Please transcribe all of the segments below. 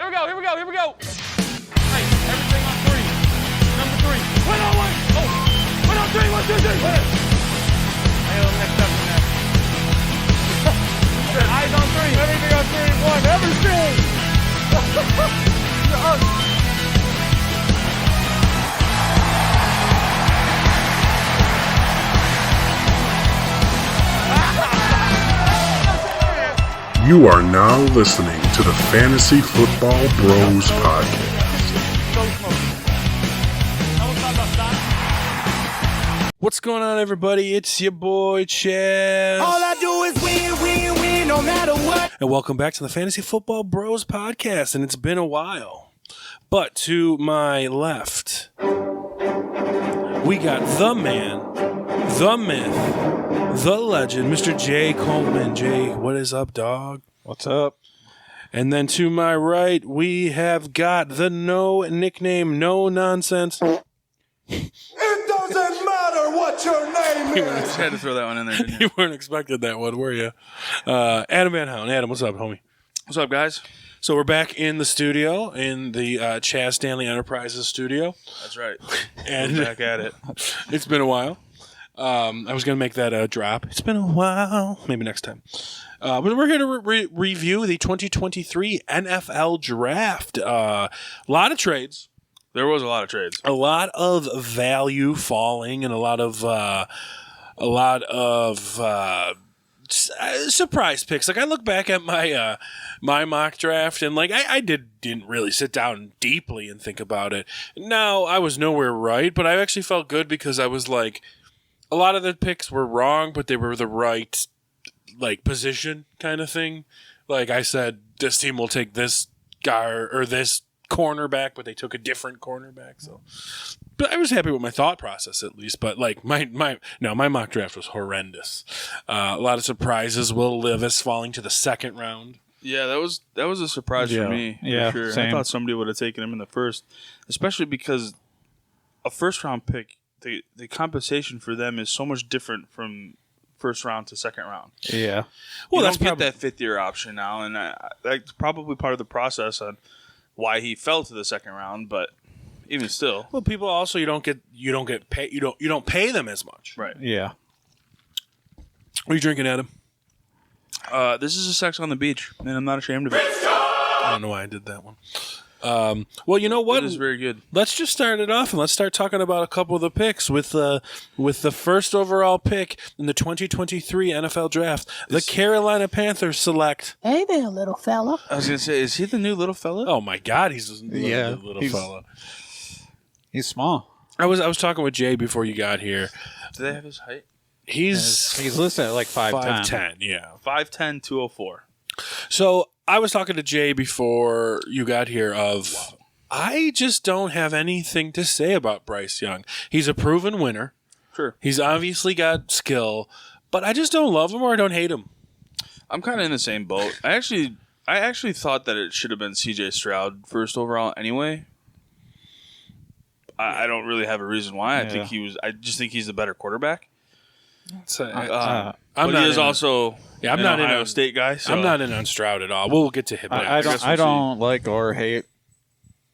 Here we go. Hey, everything on 3. Number 3. Wait on 1. Oh, wait on 3. 1, 2, 3. Wait. I know the next step from that. Eyes on 3. Everything on 3. 1. Everything. You are now listening to the Fantasy Football Bros Podcast. What's going on, everybody? It's your boy, Chaz. All I do is win, no matter what. And welcome back to the Fantasy Football Bros Podcast. And it's been a while. But to my left, we got the man, the myth, the legend, Mr. Jay Coleman. Jay, what is up, dog? What's up? And then to my right, we have got the no nickname, no nonsense. It doesn't matter what your name You is. weren't, Just had to throw that one in there, didn't you? you weren't expecting that one, were you? Adam Van Houten. Adam, what's up, homie? What's up, guys? So we're back in the studio, in the Chaz Stanley Enterprises studio. That's right. And Back at it. it's been a while. I was going to make that drop. It's been a while. Maybe next time. But we're here to review the 2023 NFL Draft. A lot of trades. There was a lot of trades. A lot of value falling and a lot of surprise picks. Like I look back at my my mock draft and like I didn't really sit down deeply and think about it. Now I was nowhere right, but I actually felt good because I was like a lot of the picks were wrong, but they were the right like position kind of thing. Like I said, this team will take this guy or this cornerback, but they took a different cornerback. So, but I was happy with my thought process at least. But like my mock draft was horrendous. A lot of surprises. Will Levis falling to the second round. Yeah, that was a surprise for me. Yeah, for sure. same. I thought somebody would have taken him in the first, especially because a first round pick, the compensation for them is so much different from first round to second round. Yeah. Well, that's don't get that fifth year option now, and that's probably part of the process on why he fell to the second round. But even still, Well, people also you don't pay them as much. right? Yeah. What are you drinking, Adam? This is a Sex on the Beach, and I'm not ashamed of it. I don't know why I did that one. Well, you know what? It is very good. Let's just start it off and let's start talking about a couple of the picks with the first overall pick in the 2023 NFL Draft. The Carolina Panthers select. Hey there, little fella. I was gonna say, is he the new little fella? Oh my God, he's a Yeah, little he's- fella. He's small. I was talking with Jay before you got here. Do they have his height? He's listed at like 5'10". 5'10", yeah. 5'10", 204. So I was talking to Jay before you got here I just don't have anything to say about Bryce Young. He's a proven winner. Sure. He's obviously got skill, but I just don't love him or I don't hate him. I'm kind of in the same boat. I actually thought that it should have been C.J. Stroud first overall anyway. I don't really have a reason why. I just think he's the better quarterback. I'm But not he is in also I'm an not in Ohio on- State guy. So I'm not in on Stroud at all. We'll get to him. I guess don't we'll see. like or hate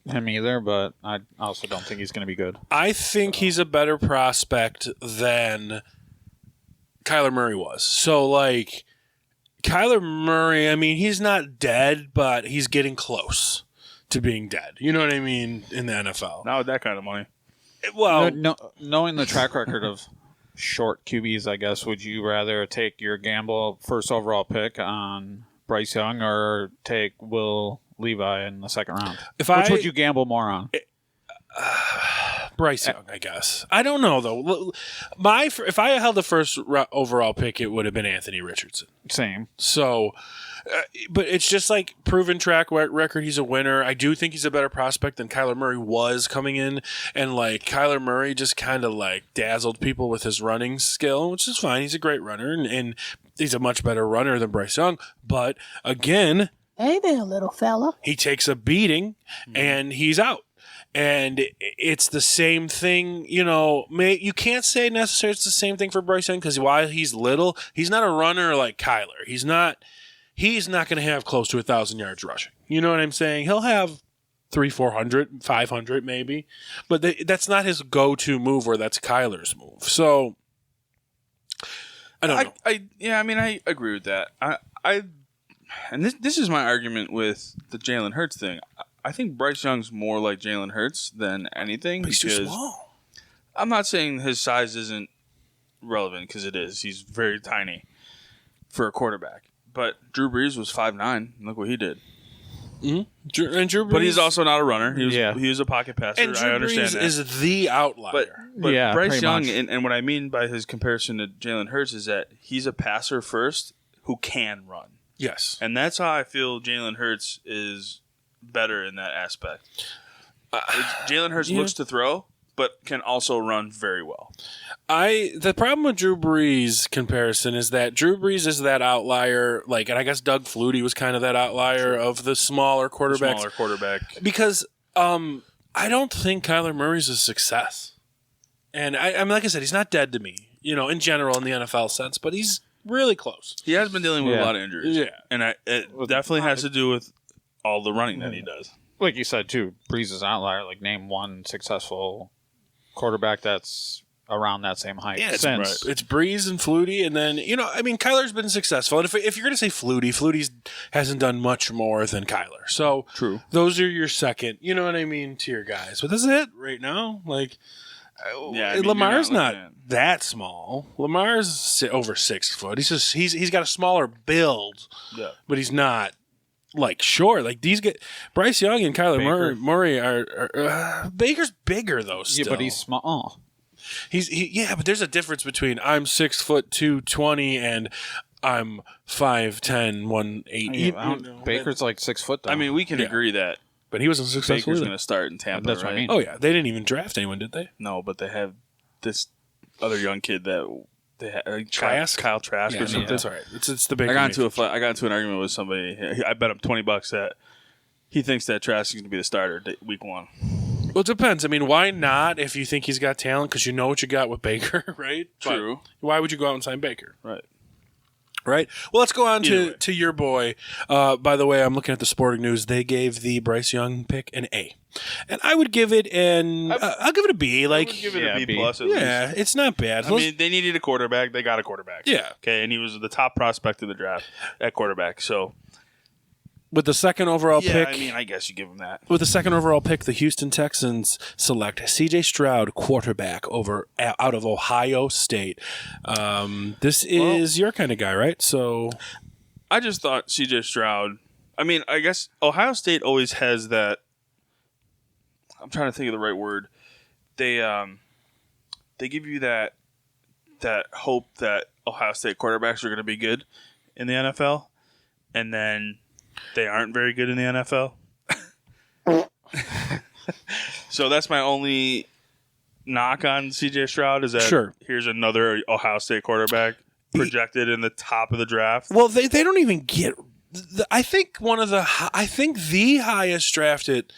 him either, but I also don't think he's going to be good. I think he's a better prospect than Kyler Murray was. So, like, Kyler Murray, I mean, he's not dead, but he's getting close to being dead. You know what I mean? In the NFL. Not with that kind of money. Well, Knowing the track record of short QBs, I guess, would you rather take your gamble first overall pick on Bryce Young or take Will Levi in the second round? Which would you gamble more on? Bryce Young, I guess. I don't know, though. If I held the first overall pick, it would have been Anthony Richardson. Same. So, but it's just like proven track record. He's a winner. I do think he's a better prospect than Kyler Murray was coming in. And like Kyler Murray just kind of like dazzled people with his running skill, which is fine. He's a great runner and he's a much better runner than Bryce Young. But again, Hey there, little fella. he takes a beating and he's out. And it's the same thing, you know. You can't say necessarily it's the same thing for Bryce Young because while he's little, he's not a runner like Kyler. He's not he's not going to have close to 1,000 yards rushing. You know what I'm saying? He'll have 300, 400, 500 maybe, but that's not his go-to move, or that's Kyler's move. So I don't know. I agree with that. And this is my argument with the Jalen Hurts thing. I think Bryce Young's more like Jalen Hurts than anything. He's too because small. I'm not saying his size isn't relevant, because it is. He's very tiny for a quarterback. But Drew Brees was 5'9". Look what he did. And Drew Brees, But he's also not a runner. He was a pocket passer. and Drew I understand Brees that. is the outlier. But Yeah, Bryce pretty Young, much. and what I mean by his comparison to Jalen Hurts is that he's a passer first who can run. Yes. And that's how I feel Jalen Hurts is better in that aspect. Jalen Hurts looks to throw, but can also run very well. The problem with Drew Brees comparison is that Drew Brees is that outlier, and I guess Doug Flutie was kind of that outlier of the smaller quarterbacks. Smaller quarterback. Because I don't think Kyler Murray's a success. And I mean, like I said, he's not dead to me, in general in the NFL sense, but he's really close. He has been dealing with a Yeah. lot of injuries. Yeah. And it definitely has to do with all the running that he does. Like you said, too, Breeze is an outlier. Like, name one successful quarterback that's around that same height. Yeah, it's since. Breeze and Flutie, and then Kyler's been successful. And if you're going to say Flutie hasn't done much more than Kyler. So True. those are your second, you know what I mean, tier guys. But this is it right now. Lamar's not that small. Lamar's over 6 foot. He's got a smaller build, but he's not short. Like these get Bryce Young and Kyler Murray are Baker's bigger though. Still. Yeah, but he's small. But there's a difference between I'm 6 foot 220 and I'm 5'10", 180. Baker's like 6 foot. Though. I mean, we can agree that But he wasn't successful Baker's either. going to start in Tampa, That's what I right? mean. Oh yeah, they didn't even draft anyone, did they? No, but they have this other young kid that they had, Trask? Kyle Trask or something. That's all right. It's the big. I got into an argument with somebody. I bet him $20 that he thinks that Trask is going to be the starter week 1. Well, it depends. I mean, why not if you think he's got talent? Because you know what you got with Baker, right? True. But why would you go out and sign Baker? Right. Right. Well, let's go on Either way. to your boy. By the way, I'm looking at the Sporting News. They gave the Bryce Young pick an A, and I would give it I'll give it a B. Like, Give it Yeah, a B B. plus at least. yeah, it's not bad. I mean, they needed a quarterback. They got a quarterback. Yeah. Okay, and he was the top prospect of the draft at quarterback. So, with the second overall yeah, pick. I mean, I guess you give him that. With the second overall pick, the Houston Texans select C.J. Stroud, quarterback, out of Ohio State. This is your kind of guy, right? So, I just thought C.J. Stroud. I mean, I guess Ohio State always has that. I'm trying to think of the right word. They give you that hope that Ohio State quarterbacks are going to be good in the NFL, and then they aren't very good in the NFL. So that's my only knock on C.J. Stroud is that Sure. here's another Ohio State quarterback projected in the top of the draft. well, they don't even get. I think the highest drafted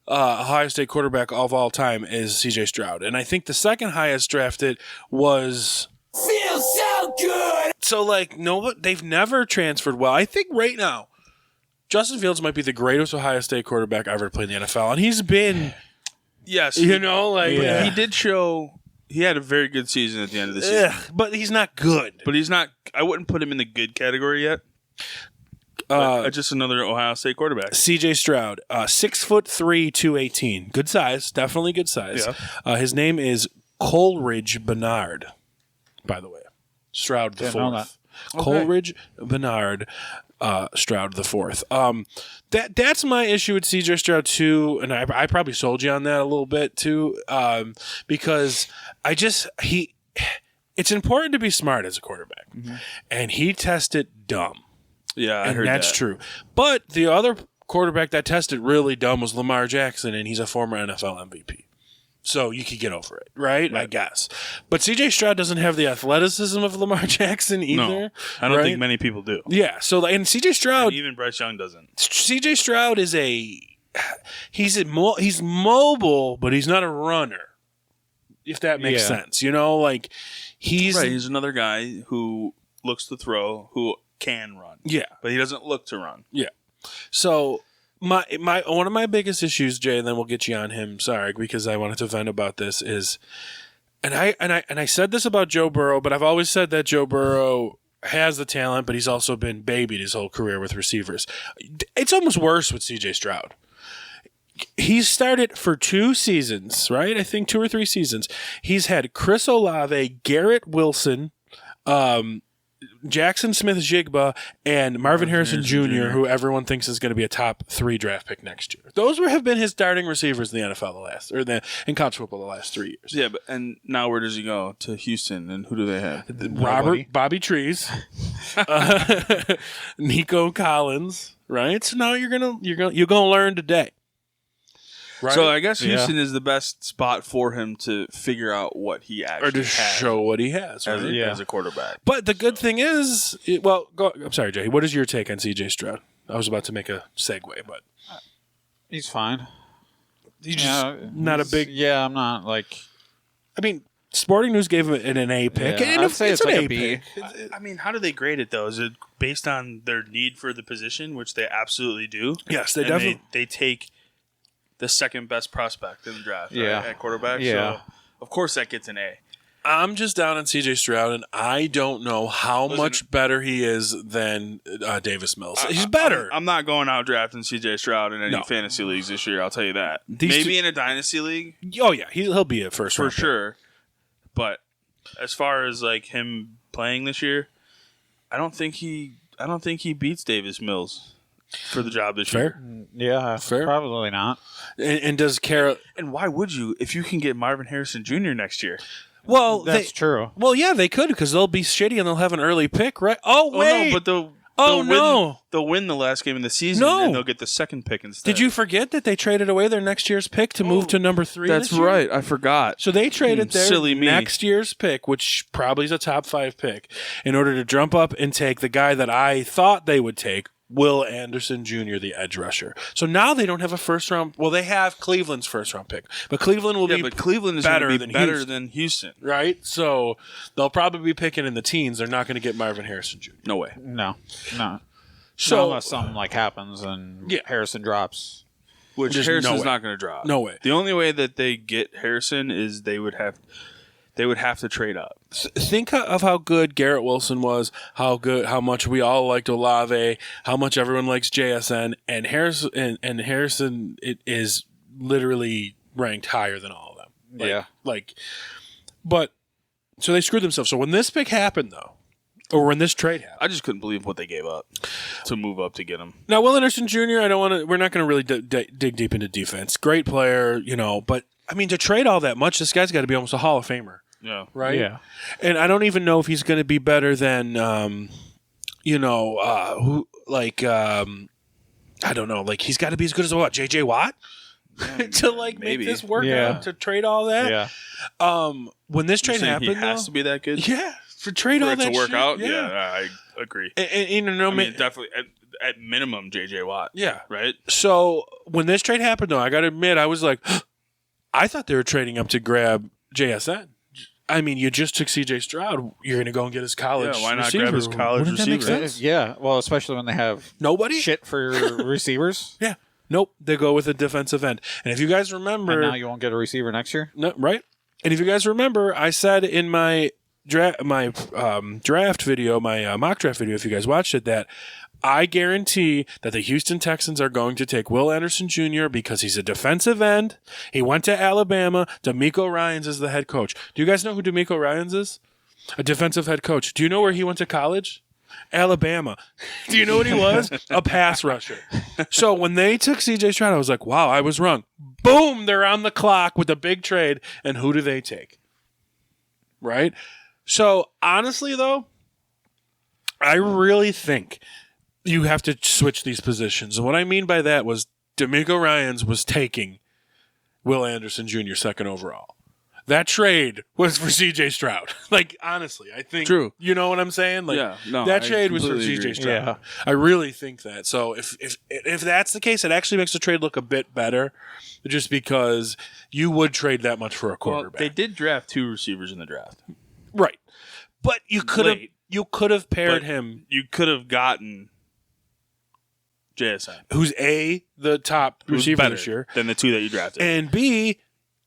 Ohio State quarterback of all time is C.J. Stroud, and I think the second highest drafted was. Feels so good. So no, they've never transferred well. I think right now, Justin Fields might be the greatest Ohio State quarterback ever to play in the NFL, and he's been. Yes, You know, like he did show he had a very good season at the end of the season. but he's not good. But he's not. I wouldn't put him in the good category yet. Just another Ohio State quarterback. C.J. Stroud, 6'3", 218, good size, definitely good size. Yeah. His name is Coleridge Bernard, by the way. Stroud the Didn't know fourth. Coleridge Bernard, Stroud the fourth. That's my issue with C.J. Stroud too, and I probably sold you on that a little bit too, because it's important to be smart as a quarterback, and he tested dumb. Yeah, I And heard that's that. true. But the other quarterback that tested really dumb was Lamar Jackson, and he's a former NFL MVP. So you could get over it, right? I guess. But C.J. Stroud doesn't have the athleticism of Lamar Jackson either. No, I don't right? think many people do. Yeah. So and C.J. Stroud, And even Bryce Young doesn't. C.J. Stroud is he's mobile, but he's not a runner. If that makes Yeah. sense, he's Right, he's another guy who looks to throw, who can run. Yeah. But he doesn't look to run. Yeah. So my one of my biggest issues, Jay, and then we'll get you on him. Sorry, because I wanted to vent about this. Is and I said this about Joe Burrow, but I've always said that Joe Burrow has the talent, but he's also been babied his whole career with receivers. It's almost worse with C.J. Stroud. He's started for 2 seasons, right? I think 2 or 3 seasons. He's had Chris Olave, Garrett Wilson, Jackson Smith-Jigba, and Marvin Harrison Jr., who everyone thinks is going to be a top 3 draft pick next year. Those have been his starting receivers in the NFL in college football the last 3 years. Yeah, and now where does he go? To Houston, and who do they have? Bobby Trees, Nico Collins, right? So now you're gonna learn today. Right? So I guess Houston is the best spot for him to figure out what he actually or to has show what he has, right? as a quarterback. But the good thing is, I'm sorry, Jay. What is your take on C.J. Stroud? I was about to make a segue, but He's fine. he's just not a big. Yeah, I'm not like. I mean, Sporting News gave him an A pick. Yeah, and I'd say it's like an a B. pick. I mean, how do they grade it though? Is it based on their need for the position, which they absolutely do? Yes, they And definitely. they take the second best prospect in the draft, Yeah. right, at quarterback. Yeah. So of course that gets an A. I'm just down on C.J. Stroud, and I don't know how much better he is than Davis Mills. He's better. I'm not going out drafting C.J. Stroud in any No. fantasy leagues this year. I'll tell you that. These Maybe two- in a dynasty league Oh yeah, he'll be a first for round pick. sure. But as far as like him playing this year, I don't think he beats Davis Mills for the job this year. Fair. Yeah, Fair. probably not. And does Carol? And why would you if you can get Marvin Harrison Jr. next year? Well, That's true. Well, yeah, they could because they'll be shitty and they'll have an early pick, right? Oh wait, no, but they'll win the last game of the season No. and they'll get the second pick instead. did you forget that they traded away their next year's pick to move to number 3? That's this year? right. I forgot. So they traded their silly me. next year's pick, which probably is a top 5 pick, in order to jump up and take the guy that I thought they would take, Will Anderson Jr., the edge rusher. So now they don't have a first round. Well, they have Cleveland's first round pick, but Cleveland will be but Cleveland is better gonna be than better Houston. than Houston. Right? So they'll probably be picking in the teens. They're not going to get Marvin Harrison Jr. No way. No. So Unless something like happens and Yeah. Harrison drops. Which There's Harrison's no way. not going to drop. No way. The only way that they get Harrison is they would have to trade up. Think of how good Garrett Wilson was, how much we all liked Olave, how much everyone likes JSN, and Harrison it is literally ranked higher than all of them. But so they screwed themselves. So when this pick happened, though, or when this trade happened, I just couldn't believe what they gave up to move up to get him. now Will Anderson Jr. We're not going to really dig deep into defense. Great player, but I mean to trade all that much, this guy's got to be almost a Hall of Famer. Yeah. Right? Yeah. And I don't even know if he's going to be better than, I don't know. Like, he's got to be as good as what? J.J. Watt? to, like, maybe. make this work Yeah. out, to trade all that? Yeah. When this trade Saying happened, he has though, to be that good yeah, for trade for all it that to work shit, out. Yeah. Yeah, I agree. And I mean, definitely at minimum J.J. Watt. yeah. Right? So when this trade happened, though, I got to admit, I was like, I thought they were trading up to grab JSN. I mean, you just took C.J. Stroud. You're going to go and get his college Yeah, why not receiver. grab his college Wouldn't that make receiver? sense? Yeah. Well, especially when they have Nobody? shit for receivers. Yeah. Nope. They go with a defensive end. And if you guys remember, And now you won't get a receiver next year? no, right? And if you guys remember, I said in my draft video, my mock draft video, if you guys watched it, that I guarantee that the Houston Texans are going to take Will Anderson Jr. because he's a defensive end. He went to Alabama. D'Amico Ryans is the head coach. Do you guys know who D'Amico Ryans is? A defensive head coach. Do you know where he went to college? Alabama. Do you know what he was? A pass rusher. So when they took C.J. Stroud, I was like, wow, I was wrong. Boom, they're on the clock with a big trade. And who do they take? Right? So honestly, though, I really think you have to switch these positions. And what I mean by that was D'Amico Ryans was taking Will Anderson Jr. second overall. That trade was for C.J. Stroud. Like, honestly, I think... True. You know what I'm saying? Like, Yeah, no, that I trade was for completely C.J. agree. Stroud. Yeah. I really think that. So if that's the case, it actually makes the trade look a bit better, just because you would trade that much for a Well, quarterback. they did draft 2 receivers in the draft. Right. But you could have... Late. you could have paired But him, You could have gotten JSN. who's A, the top Who's receiver better this year, than the two that you drafted. and B,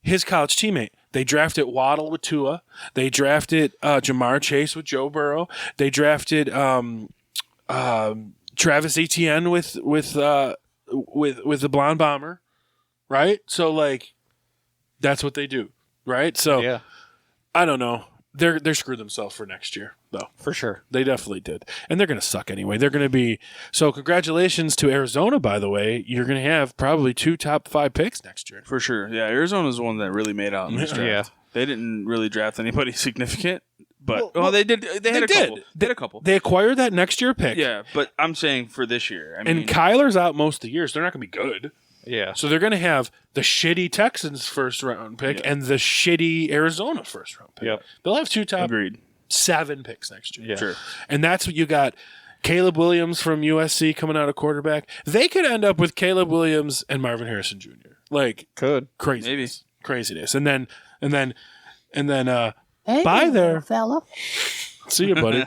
his college teammate. They drafted Waddle with Tua. They drafted Jamar Chase with Joe Burrow. They drafted Travis Etienne with the Blonde Bomber, right? So like, that's what they do, right? So Yeah, I don't know. They're screwed themselves for next year, though. for sure. They definitely did. And they're going to suck anyway. They're going to be – so congratulations to Arizona, by the way. You're going to have probably 2 top 5 picks next year. For sure. Yeah, Arizona's the one that really made out in this draft. Yeah. They didn't really draft anybody significant, but they did. They had a did. couple. They had a couple. They acquired that next year pick. Yeah, but I'm saying for this year. I mean, And Kyler's out most of the years. They're not going to be good. Yeah. So they're going to have the shitty Texans first round pick and the shitty Arizona first round pick. Yep. They'll have 2 top agreed. 7 picks next year. Yeah. Sure. And that's what you got. Caleb Williams from USC coming out of quarterback. They could end up with Caleb Williams and Marvin Harrison Jr. Like Could. craziness. Craziness. And then Hey, Bye there. little fella. see you, buddy.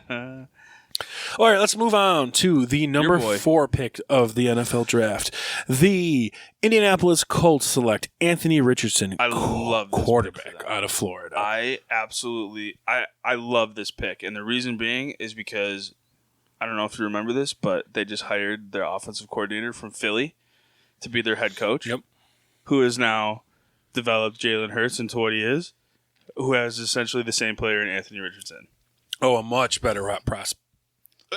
All right, let's move on to the number boy. 4 pick of the NFL draft. The Indianapolis Colts select Anthony Richardson, I love this quarterback pick for them. out of Florida. I absolutely I love this pick, and the reason being is because I don't know if you remember this, but they just hired their offensive coordinator from Philly to be their head coach. Yep. Who has now developed Jalen Hurts into what he is, who has essentially the same player in Anthony Richardson. Oh, a much better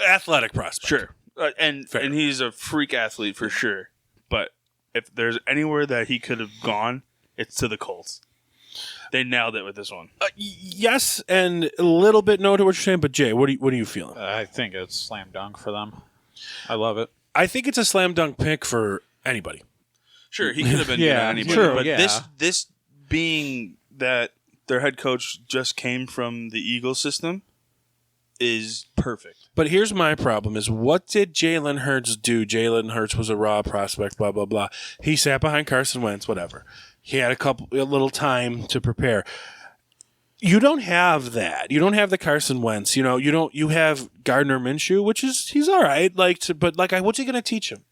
athletic prospect. Sure, and Fair. and he's a freak athlete for sure. But if there's anywhere that he could have gone, it's to the Colts. They nailed it with this one. Yes, and a little bit no to what you're saying, but Jay, what are you feeling? I think it's slam dunk for them. I love it. I think it's a slam dunk pick for anybody. Sure, he could have been Yeah, anybody, true, but yeah. this being that their head coach just came from the Eagles system is perfect. But here's my problem is what did Jalen Hurts do? Jalen Hurts was a raw prospect, blah, blah, blah. He sat behind Carson Wentz, whatever. He had a little time to prepare. You don't have that. You don't have the Carson Wentz. You have Gardner Minshew, which is, he's all right. But what's he going to teach him?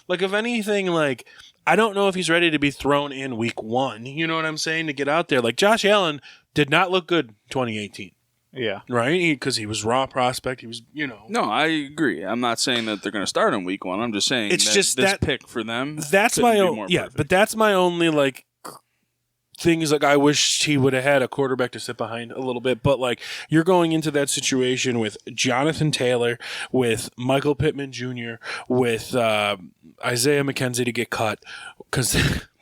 Like, if anything, like, I don't know if he's ready to be thrown in week 1. You know what I'm saying? To get out there. Like, Josh Allen did not look good 2018. Yeah. Right? Because he was raw prospect. He was, No, I agree. I'm not saying that they're going to start in week 1. I'm just saying It's that just this that- pick for them. That's couldn't my be own, more yeah. perfect. But that's my only things. Like, I wish he would have had a quarterback to sit behind a little bit. But like, you're going into that situation with Jonathan Taylor, with Michael Pittman Jr., with Isaiah McKenzie to get cut because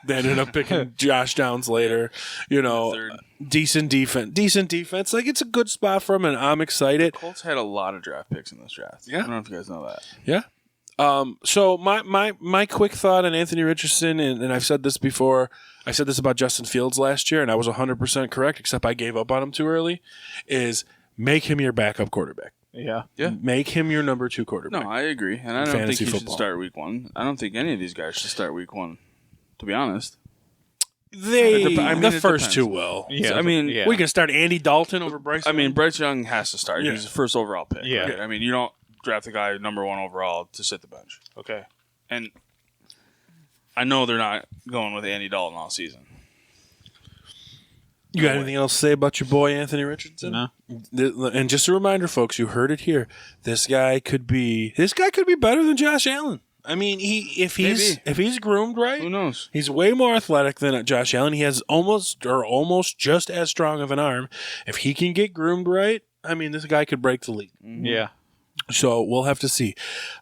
they ended up picking Josh Downs later. Third. Decent defense. Like, it's a good spot for him, and I'm excited. Colts had a lot of draft picks in this draft. Yeah. I don't know if you guys know that. Yeah. So my quick thought on Anthony Richardson, and I've said this before, I said this about Justin Fields last year, and I was 100% correct, except I gave up on him too early, is make him your backup quarterback. Yeah. Yeah. Make him your number 2 quarterback. No, I agree. And I don't think Fantasy he should football. start week 1. I don't think any of these guys should start week 1, to be honest. The it first depends. 2 will. Yeah. I mean, yeah. We can start Andy Dalton over Bryce. I mean, Bryce Young has to start. Yeah. He's the first overall pick. Yeah. right? I mean, you don't draft a guy number 1 overall to sit the bench. Okay. And I know they're not going with Andy Dalton all season. you got anything else to say about your boy Anthony Richardson? No. And just a reminder, folks, you heard it here. This guy could be better than Josh Allen. I mean, if he's groomed right, Who knows? he's way more athletic than Josh Allen. He has almost just as strong of an arm. If he can get groomed right, I mean, this guy could break the league. Yeah. So we'll have to see.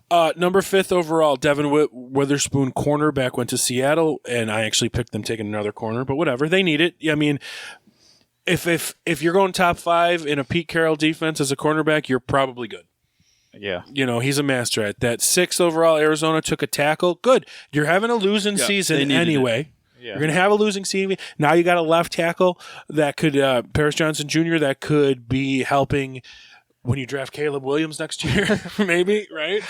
Number 5 overall, Devin Witherspoon, cornerback, went to Seattle, and I actually picked them taking another corner, but whatever. They need it. I mean, if you're going top 5 in a Pete Carroll defense as a cornerback, you're probably good. Yeah. He's a master at that. 6 overall, Arizona took a tackle. Good. You're having a losing they season needed anyway. Yeah. You're going to have a losing season. Now you got a left tackle that could, Paris Johnson Jr., that could be helping when you draft Caleb Williams next year, maybe, right?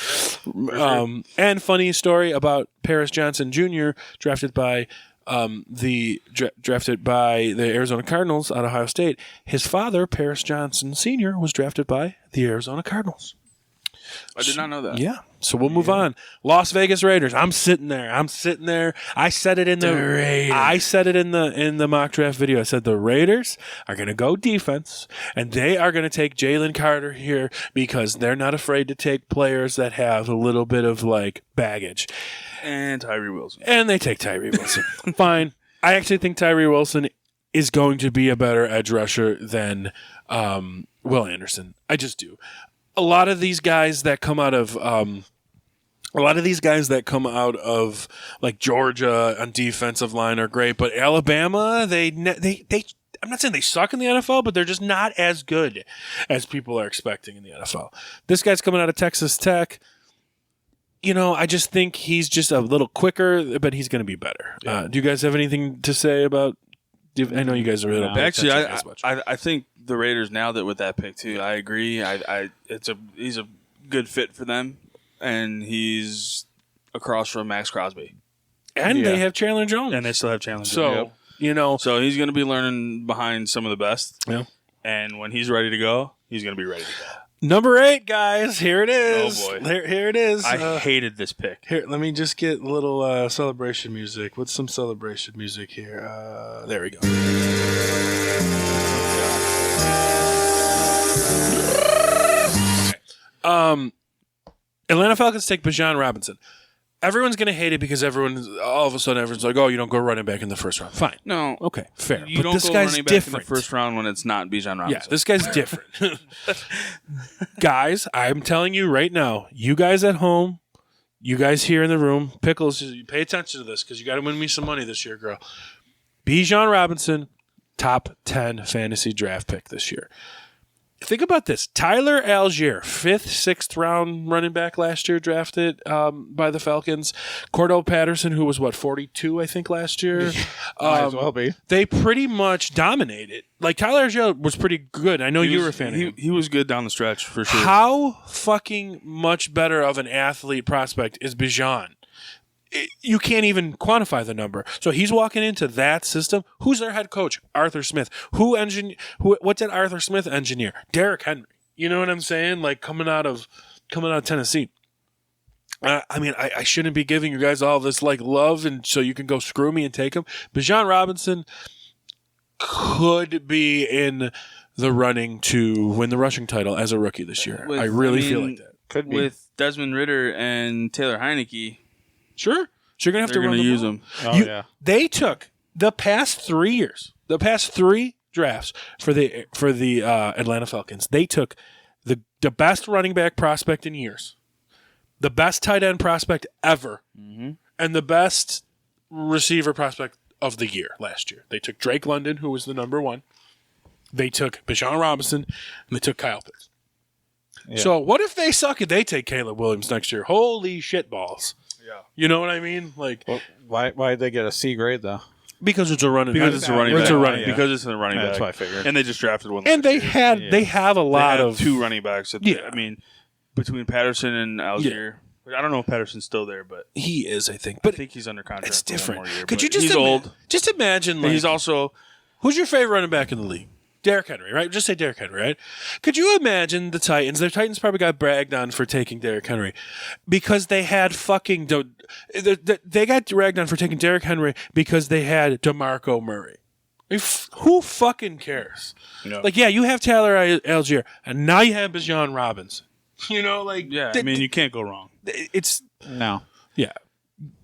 And funny story about Paris Johnson Jr., drafted by drafted by the Arizona Cardinals out of Ohio State. His father, Paris Johnson Sr., was drafted by the Arizona Cardinals. I did not know that. Yeah. So we'll move on. Las Vegas Raiders. I'm sitting there. I said it in the mock draft video. I said the Raiders are going to go defense, and they are going to take Jalen Carter here because they're not afraid to take players that have a little bit of like baggage. And Tyree Wilson. And they take Tyree Wilson. Fine. I actually think Tyree Wilson is going to be a better edge rusher than Will Anderson. I just do. A lot of these guys that come out of like Georgia on defensive line are great, but Alabama, they I'm not saying they suck in the NFL, but they're just not as good as people are expecting in the NFL. This guy's coming out of Texas Tech. You know, I just think he's just a little quicker, but he's going to be better. Do you guys have anything to say about? I know you guys are really don't pay Actually, attention as much. I think the Raiders nailed it with that pick too. I agree. He's a good fit for them, and he's across from Max Crosby, and they have Chandler Jones, and they still have Chandler Jones. So you know, so he's going to be learning behind some of the best. Yeah. And when he's ready to go, he's going to be ready to go. Number 8, guys. Here it is. Oh, boy. Here it is. I hated this pick. Here, let me just get a little celebration music. What's some celebration music here? There we go. Atlanta Falcons take Bijan Robinson. Everyone's going to hate it because all of a sudden everyone's like, oh, you don't go running back in the first round. Fine. No. Okay, fair. You but don't this go guy's running back different. in the first round when it's not Bijan Robinson. Yeah, this guy's different. Guys, I'm telling you right now, you guys at home, you guys here in the room, Pickles, pay attention to this because you got to win me some money this year, girl. Bijan Robinson, top 10 fantasy draft pick this year. Think about this. Tyler Algier, 5th, 6th round running back last year, drafted by the Falcons. Cordell Patterson, who was, 42, I think, last year. Might as well be. They pretty much dominated. Like, Tyler Algier was pretty good. I know you were a fan of him. He was good down the stretch, for sure. How fucking much better of an athlete prospect is Bijan? You can't even quantify the number. So he's walking into that system. Who's their head coach? Arthur Smith. What did Arthur Smith engineer? Derrick Henry. You know what I'm saying? Like coming out of Tennessee. I mean, I shouldn't be giving you guys all this like love, and so you can go screw me and take him. Bijan Robinson could be in the running to win the rushing title as a rookie this year. I really feel like that. Could be. With Desmond Ridder and Taylor Heineke. Sure. So you're going to have They're to run going to the use ball. them. Oh, yeah. They took the past 3 years, the past 3 drafts for the Atlanta Falcons. They took the best running back prospect in years, the best tight end prospect ever, and the best receiver prospect of the year last year. They took Drake London, who was the number 1. They took Bijan Robinson, and they took Kyle Pitts. Yeah. So what if they suck and they take Caleb Williams next year? Holy shit balls. Yeah. You know what I mean? Like, Well, why did they get a C grade though? because it's a running Because it's a running back. It's a running Because it's a running Yeah, back. that's what I figured. And they just drafted one. And last year. they have a lot They have of 2 running backs. Yeah. I mean, between Patterson and Algier. I don't know if Patterson's still there, but He is, I think, I but think he's under contract. it's for one different. more year, Could but you just he's old. Just imagine, And like, he's also who's your favorite running back in the league? Derrick Henry, right? Just say Derrick Henry, right? Could you imagine the Titans? The Titans probably got bragged on for taking Derrick Henry because they had fucking. They got bragged on for taking Derrick Henry because they had DeMarco Murray. Who fucking cares? No. Like, yeah, you have Tyler Algier, and now you have Bijan Robinson. You know, like, I mean, you can't go wrong. it's. No. Yeah.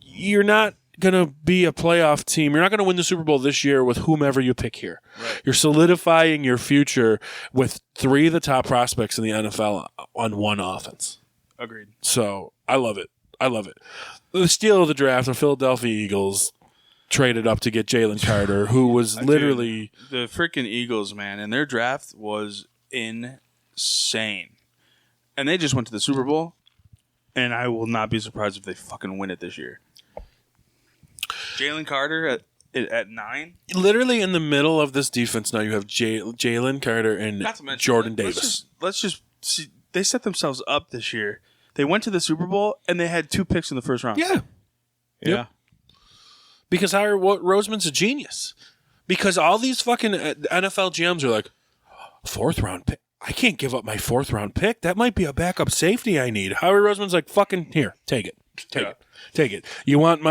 You're not going to be a playoff team. You're not going to win the Super Bowl this year with whomever you pick here. Right. You're solidifying your future with 3 of the top prospects in the NFL on one offense. Agreed. So I love it. The steal of the draft, the Philadelphia Eagles traded up to get Jalen Carter, who was literally... The freaking Eagles, man, and their draft was insane. And they just went to the Super Bowl, and I will not be surprised if they fucking win it this year. Jalen Carter at 9. Literally in the middle of this defense now, you have Jalen Carter and Not to mention, Jordan Davis. Let's just see. They set themselves up this year. They went to the Super Bowl, and they had 2 picks in the first round. Yeah. Yeah. because Howard Roseman's a genius. Because all these fucking NFL GMs are like, 4th round pick. I can't give up my 4th round pick. That might be a backup safety I need. Howard Roseman's like, fucking here, take it. Take it. You want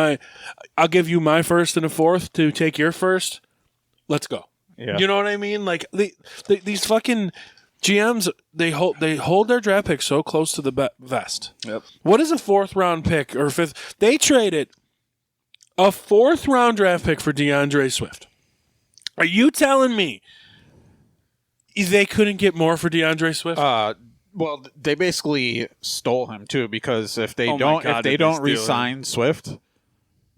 I'll give you my 1st and a 4th to take your 1st. Let's go. Yeah. You know what I mean? Like these fucking GMs, they hold their draft pick so close to the vest. Yep. What is a 4th round pick or 5th? They traded a 4th round draft pick for DeAndre Swift. Are you telling me they couldn't get more for DeAndre Swift? Well, they basically stole him too, because if they Oh my don't God, if they did they don't steal re-sign Swift,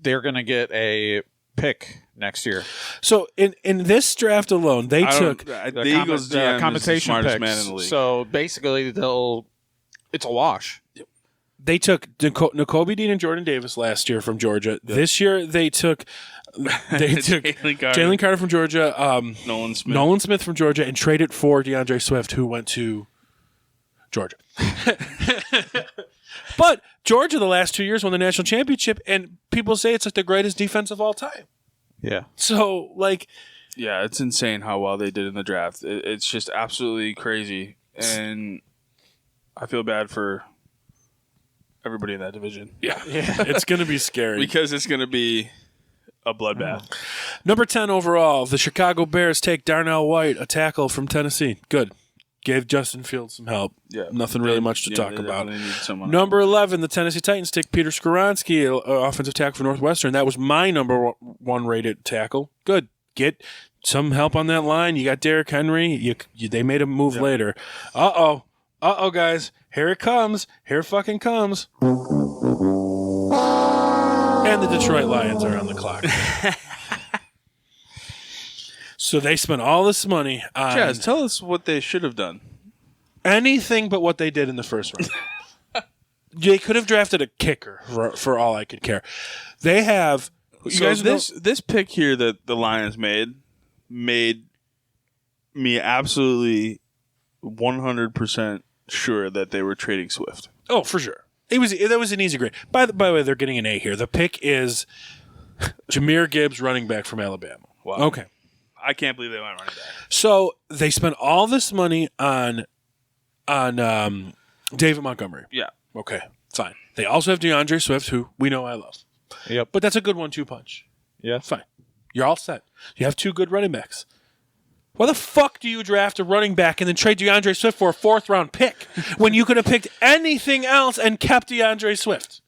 they're gonna get a pick next year. So in this draft alone, they took The Eagles GM is the compensation smartest picks. man in the league. So basically, it's a wash. Nakobe Dean and Jordan Davis last year from Georgia. This year they took Jalen Carter from Georgia, Nolan Smith. from Georgia, and traded for DeAndre Swift, who went to Georgia. But Georgia, the last 2 years, won the national championship, and people say it's like the greatest defense of all time. Yeah. So, like, Yeah, it's insane how well they did in the draft. It's just absolutely crazy, and I feel bad for everybody in that division yeah. It's going to be scary. because it's going to be a bloodbath. Number 10 overall, the Chicago Bears take Darnell White, a tackle from Tennessee. Good. Gave Justin Fields some help. Yeah, Nothing really much to talk they about. definitely need someone. Number 11, the Tennessee Titans take Peter Skoronski, offensive tackle for Northwestern. That was my number 1 rated tackle. Good. Get some help on that line. You got Derrick Henry. They made a move later. Uh-oh, guys. Here it comes. Here it fucking comes. And the Detroit Lions are on the clock. So they spent all this money on Chaz, tell us what they should have done. anything but what they did in the first round. They could have drafted a kicker for all I could care. They have. This pick here that the Lions made me absolutely 100% sure that they were trading Swift. Oh, for sure. That was an easy grade. By the way, they're getting an A here. The pick is Jahmyr Gibbs, running back from Alabama. Wow. Okay. I can't believe they went running back. So they spent all this money on David Montgomery. Yeah. Okay, fine. They also have DeAndre Swift, who we know I love. Yep. But that's a good 1-2 punch. Yeah. Fine. You're all set. You have 2 good running backs. Why the fuck do you draft a running back and then trade DeAndre Swift for a 4th round pick when you could have picked anything else and kept DeAndre Swift?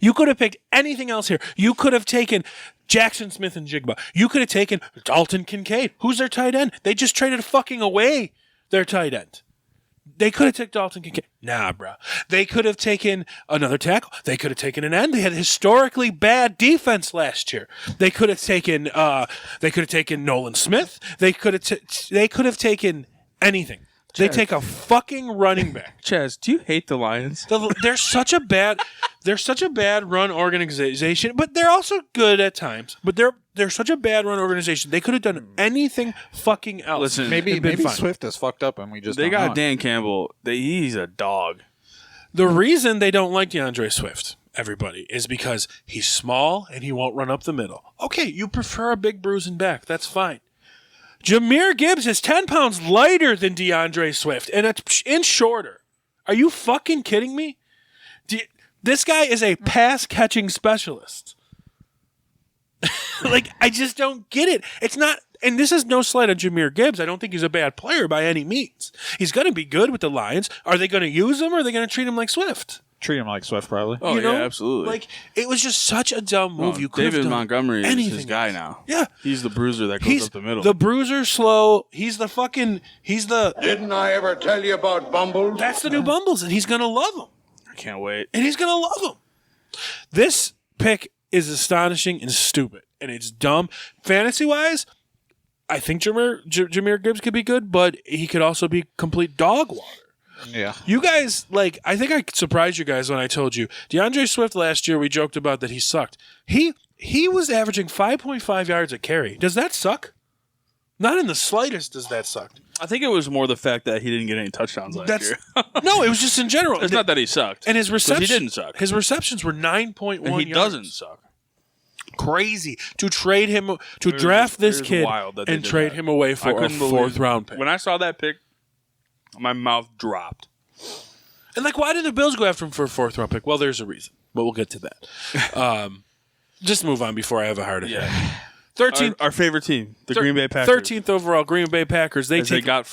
You could have picked anything else here. You could have taken Jackson Smith and Jigba. You could have taken Dalton Kincaid. Who's their tight end? They just traded fucking away their tight end. They could have taken Dalton Kincaid. Nah, bro. They could have taken another tackle. They could have taken an end. They had historically bad defense last year. They could have taken. Nolan Smith. They could have taken anything. They take a fucking running back. Chaz, do you hate the Lions? They're such a bad run organization, but they're also good at times. But they're such a bad run organization. They could have done anything fucking else. Listen, Maybe fine. Swift is fucked up and we just they don't got know it. Dan Campbell. He's a dog. The reason they don't like DeAndre Swift, everybody, is because he's small and he won't run up the middle. Okay, you prefer a big bruising back. That's fine. Jahmyr Gibbs is 10 pounds lighter than DeAndre Swift, and it's inch shorter. Are you fucking kidding me? This guy is a pass-catching specialist. Like, I just don't get it. It's not, and this is no slight on Jahmyr Gibbs. I don't think he's a bad player by any means. He's going to be good with the Lions. Are they going to use him, or are they going to treat him like Swift? Treat him like Swift, probably. Oh, You know? yeah, absolutely. Like, it was just such a dumb move. You could have David done Montgomery is anything his guy else. now. Yeah. He's the bruiser that goes He's up the middle. the bruiser, slow. He's the. Didn't I ever tell you about Bumbles? That's the new Bumbles, and he's gonna love him. I can't wait. And he's gonna love him. This pick is astonishing and stupid, and it's dumb. Fantasy wise, I think Jahmyr Gibbs could be good, but he could also be complete dog water. Yeah. You guys, like, I think I surprised you guys when I told you DeAndre Swift last year. We joked about that he sucked. He was averaging 5.5 yards a carry. Does that suck? Not in the slightest. Does that suck? I think it was more the fact that he didn't get any touchdowns last year. No, it was just in general. It's not that he sucked. And his 'Cause reception, he didn't suck. His receptions were 9.1 And he yards. doesn't suck. Crazy to trade him, to draft this it was kid wild that they and did trade that. him away I for a couldn't believe 4th round pick. When I saw that pick, my mouth dropped. And like, why did the Bills go after him for a 4th round pick? Well, there's a reason, but we'll get to that. Just move on before I have a heart attack. Yeah. 13th, Our favorite team, the Green Bay Packers. 13th overall, Green Bay Packers. They They got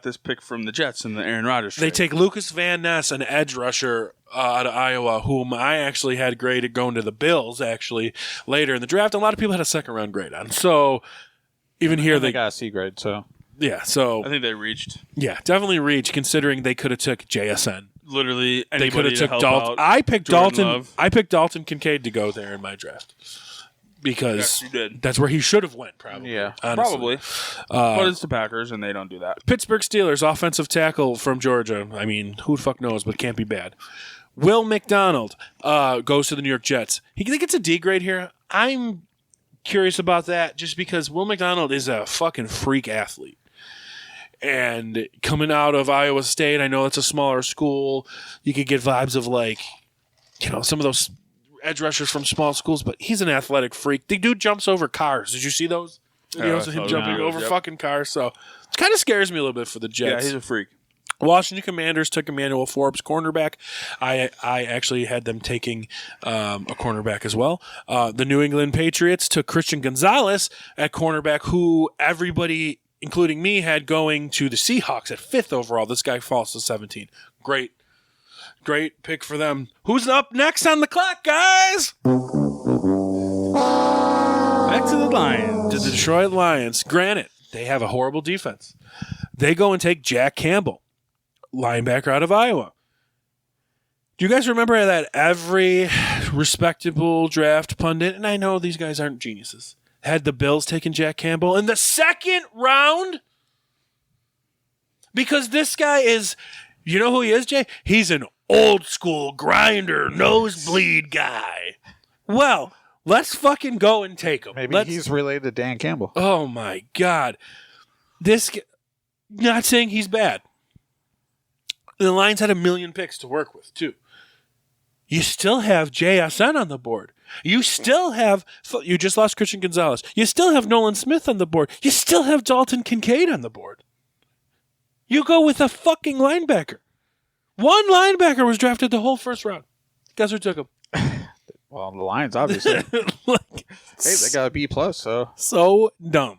this pick from the Jets in the Aaron Rodgers They trade. take Lucas Van Ness, an edge rusher out of Iowa, whom I actually had graded going to the Bills actually later in the draft. A lot of people had a 2nd round grade on. So even here They they got a C grade, so yeah. So I think they reached yeah, definitely reach considering they could have took JSN. literally They could anybody have to took help Dalton. out. I picked Jordan Dalton. Love. I picked Dalton Kincaid to go there in my draft because Yes, you did. that's where he should have went. Probably. Yeah. honestly. Probably. But it's the Packers, and they don't do that. Pittsburgh Steelers offensive tackle from Georgia. I mean, who the fuck knows, but can't be bad. Will McDonald goes to the New York Jets. He gets a D grade here. I'm curious about that just because Will McDonald is a fucking freak athlete. And coming out of Iowa State, I know it's a smaller school. You could get vibes of like, some of those edge rushers from small schools, but he's an athletic freak. The dude jumps over cars. Did you see those videos of him jumping over fucking cars? So it kind of scares me a little bit for the Yeah, Jets. he's a freak. Washington Commanders took Emmanuel Forbes, cornerback. I actually had them taking a cornerback as well. The New England Patriots took Christian Gonzalez at cornerback, who everybody, including me, had going to the Seahawks at 5th overall. This guy falls to 17. Great pick for them. Who's up next on the clock, guys? Back to the Lions. To the Detroit Lions. Granted, they have a horrible defense. They go and take Jack Campbell, linebacker out of Iowa. Do you guys remember that every respectable draft pundit, and I know these guys aren't geniuses, had the Bills taking Jack Campbell in the 2nd round? Because this guy is, you know who he is, Jay? He's an old school grinder, nosebleed guy. Well, let's fucking go and take him. maybe he's related to Dan Campbell. Oh my God. Not saying he's bad. The Lions had 1 million picks to work with, too. You still have JSN on the board. You still have, you just lost Christian Gonzalez. You still have Nolan Smith on the board. You still have Dalton Kincaid on the board. You go with a fucking linebacker. One linebacker was drafted the whole 1st round. Guess who took him? Well, the Lions, obviously. Like, Hey, they got a B plus, so so dumb.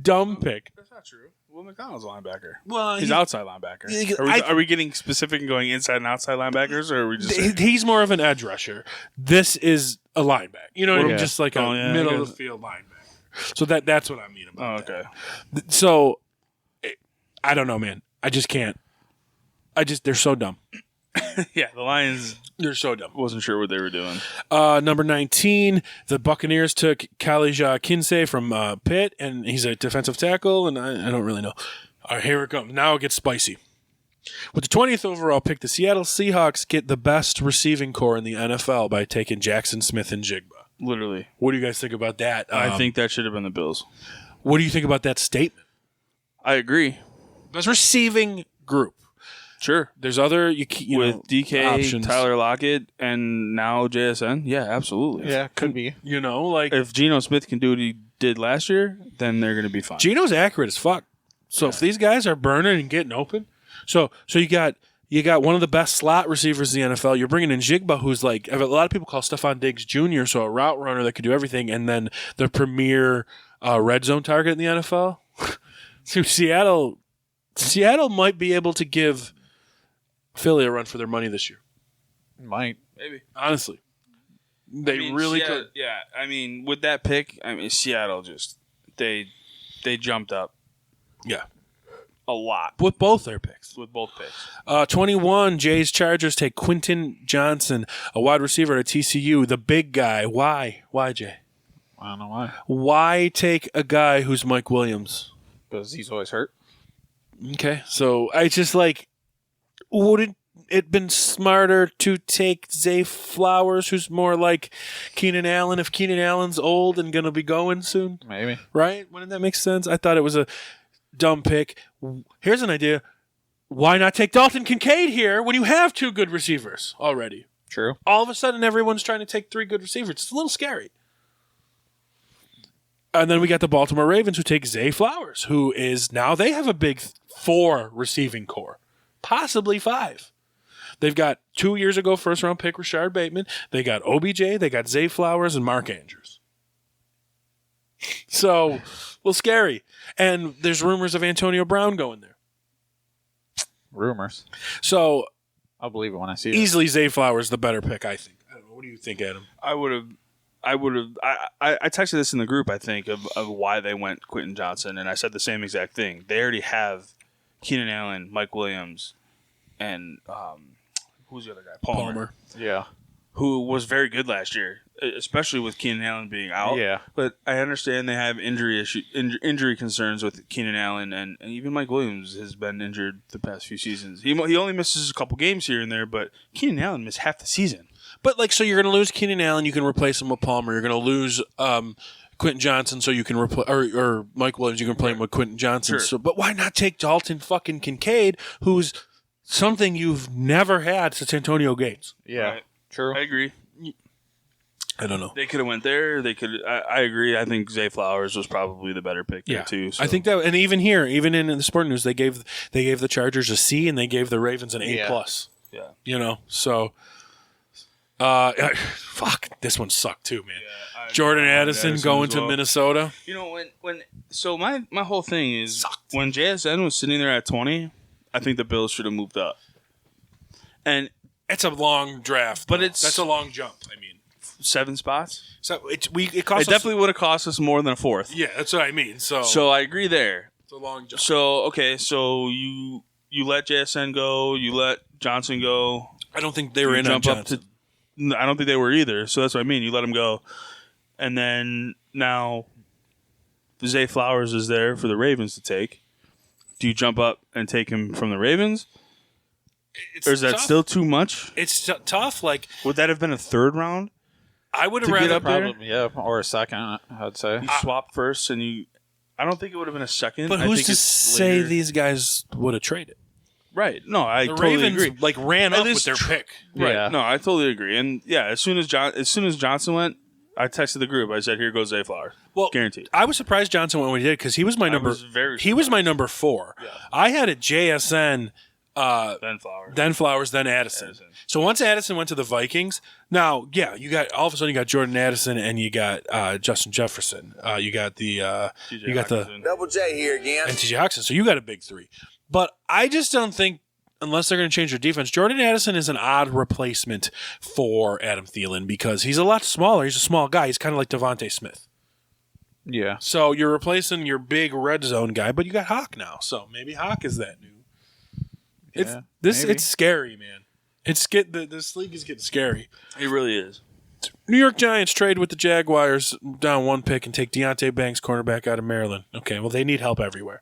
Dumb pick. That's not true. Will McDonald's a linebacker. Well, He's outside linebacker. Are we getting specific and going inside and outside linebackers, or are we just saying- He's more of an edge rusher. This is a linebacker. You know what I mean? Yeah. Just like a Oh, yeah, middle I of guess. the field linebacker. So that's what I mean Oh, about okay. that. So I don't know, man. I just can't. They're so dumb. Yeah, the Lions They're so dumb. wasn't sure what they were doing. Number 19, the Buccaneers took Kalija Kinsey from Pitt, and he's a defensive tackle, and I don't really know. All right, here it comes. Now it gets spicy. With the 20th overall pick, the Seattle Seahawks get the best receiving core in the NFL by taking Jackson Smith and Jigba. Literally, What do you guys think about that? I think that should have been the Bills. What do you think about that statement? I agree. Best receiving group. Sure. There's other With DK, options. Tyler Lockett, and now JSN. Yeah, absolutely. yeah, could be. Like If Geno Smith can do what he did last year, then they're going to be fine. Gino's accurate as fuck. So if these guys are burning and getting open, so you got one of the best slot receivers in the NFL. You're bringing in Jigba, who's like a lot of people call Stephon Diggs Jr., so a route runner that could do everything, and then the premier red zone target in the NFL. So Seattle might be able to give Philly a run for their money this year. Might. Maybe. Honestly, they really could. Yeah, I mean, with that pick, Seattle just they jumped up Yeah, a lot with both their picks. with both picks. 21, Jays Chargers take Quentin Johnson, a wide receiver at TCU, the big guy. Why, Jay? I don't know why. Why take a guy who's Mike Williams? Because he's always hurt. Okay, so I just wouldn't it been smarter to take Zay Flowers, who's more like Keenan Allen, if Keenan Allen's old and going to be going soon? Maybe. Right? Wouldn't that make sense? I thought it was a dumb pick. Here's an idea. Why not take Dalton Kincaid here when you have 2 good receivers already? True. All of a sudden, everyone's trying to take 3 good receivers. It's a little scary. And then we got the Baltimore Ravens, who take Zay Flowers, who is now they have a big 4 receiving core, possibly 5. They've got 2 years ago first-round pick Rashard Bateman. They got OBJ. They got Zay Flowers and Mark Andrews. So, a little scary. And there's rumors of Antonio Brown going there. Rumors. So, I'll believe it when I see it. easily Zay Flowers the better pick, I think. I don't know. What do you think, Adam? I texted this in the group, I think, of why they went Quentin Johnson, and I said the same exact thing. They already have Keenan Allen, Mike Williams, and who's the other guy? Palmer. Yeah. Who was very good last year, especially with Keenan Allen being out. Yeah. But I understand they have injury concerns with Keenan Allen, and even Mike Williams has been injured the past few seasons. He only misses a couple games here and there, but Keenan Allen missed half the season. But, so you're going to lose Keenan Allen. You can replace him with Palmer. You're going to lose Quentin Johnson, so you can replace or Mike Williams. You can play him with Quentin Johnson. Sure. So, but why not take Dalton fucking Kincaid, who's something you've never had since Antonio Gates? Yeah. Right. True. I agree. I don't know. They could have went there. They could. I agree. I think Zay Flowers was probably the better pick there too. So. I think that, and even here, even in the Sport News, they gave the Chargers a C and they gave the Ravens an A+. Yeah. So. Fuck, this one sucked too, man. Jordan Addison going to Minnesota. You know so my whole thing is when JSN was sitting there at 20, I think the Bills should have moved up. And It's a long draft, But though. it's- that's a long jump. I mean, 7 spots. so it It costs us, definitely would have cost us more than a 4th. yeah, that's what I mean. So I agree there. it's a long jump. So okay, so you let JSN go, you let Johnson go. I don't think they were You in on jump up Johnson. No, I don't think they were either. So that's what I mean. You let him go, and then now Zay Flowers is there for the Ravens to take. Do you jump up and take him from the Ravens, It's or is that tough. still too much? It's tough. Like Would that have been a 3rd round? I would have To get rather. up there? Probably, yeah, or a second, I'd say. You swap first, and you. I don't think it would have been a second. But I who's think to it's say later. these guys would have traded? Right? No, I The totally Ravens agree. ran At up with least their pick. Right. Yeah. No, I totally agree. And yeah, as soon as Johnson went, I texted the group. I said, "Here goes Zay Flowers." Well, Guaranteed. I was surprised Johnson went when he did because he was my number. was very he was my number 4. Yeah. I had a JSN, Then Flowers. then Flowers, then Addison. So once Addison went to the Vikings, now you got all of a sudden you got Jordan Addison and you got Justin Jefferson. You got the you got the Double J here again. and T.J. Hawkinson. So you got a big 3. But I just don't think, unless they're going to change their defense, Jordan Addison is an odd replacement for Adam Thielen because he's a lot smaller. He's a small guy. He's kind of like Devontae Smith. Yeah. So you're replacing your big red zone guy, but you got Hawk now. So maybe Hawk is that new. Yeah, It's maybe. it's scary, man. This league is getting scary. It really is. New York Giants trade with the Jaguars down 1 pick and take Deontay Banks, cornerback out of Maryland. Okay, well they need help everywhere.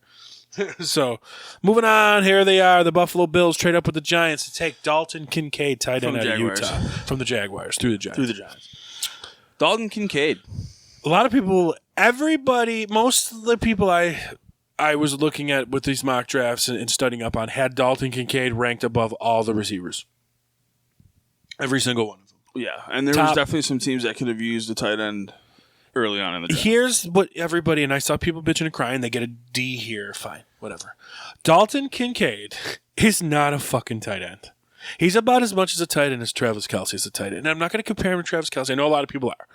So moving on, here they are. The Buffalo Bills trade up with the Giants to take Dalton Kincaid, tight end From out the of Jaguars. Utah, from the Jaguars through the Giants. Through the Giants. Dalton Kincaid. A lot of people, most of the people I was looking at with these mock drafts and studying up on had Dalton Kincaid ranked above all the receivers. Every single one of them. Yeah, and there was definitely some teams that could have used a tight end early on in the draft. Here's what everybody, and I saw people bitching and crying, they get a D here. Fine, whatever. Dalton Kincaid is not a fucking tight end. He's about as much as a tight end as Travis Kelce is a tight end. And I'm not going to compare him to Travis Kelce. I know a lot of people are.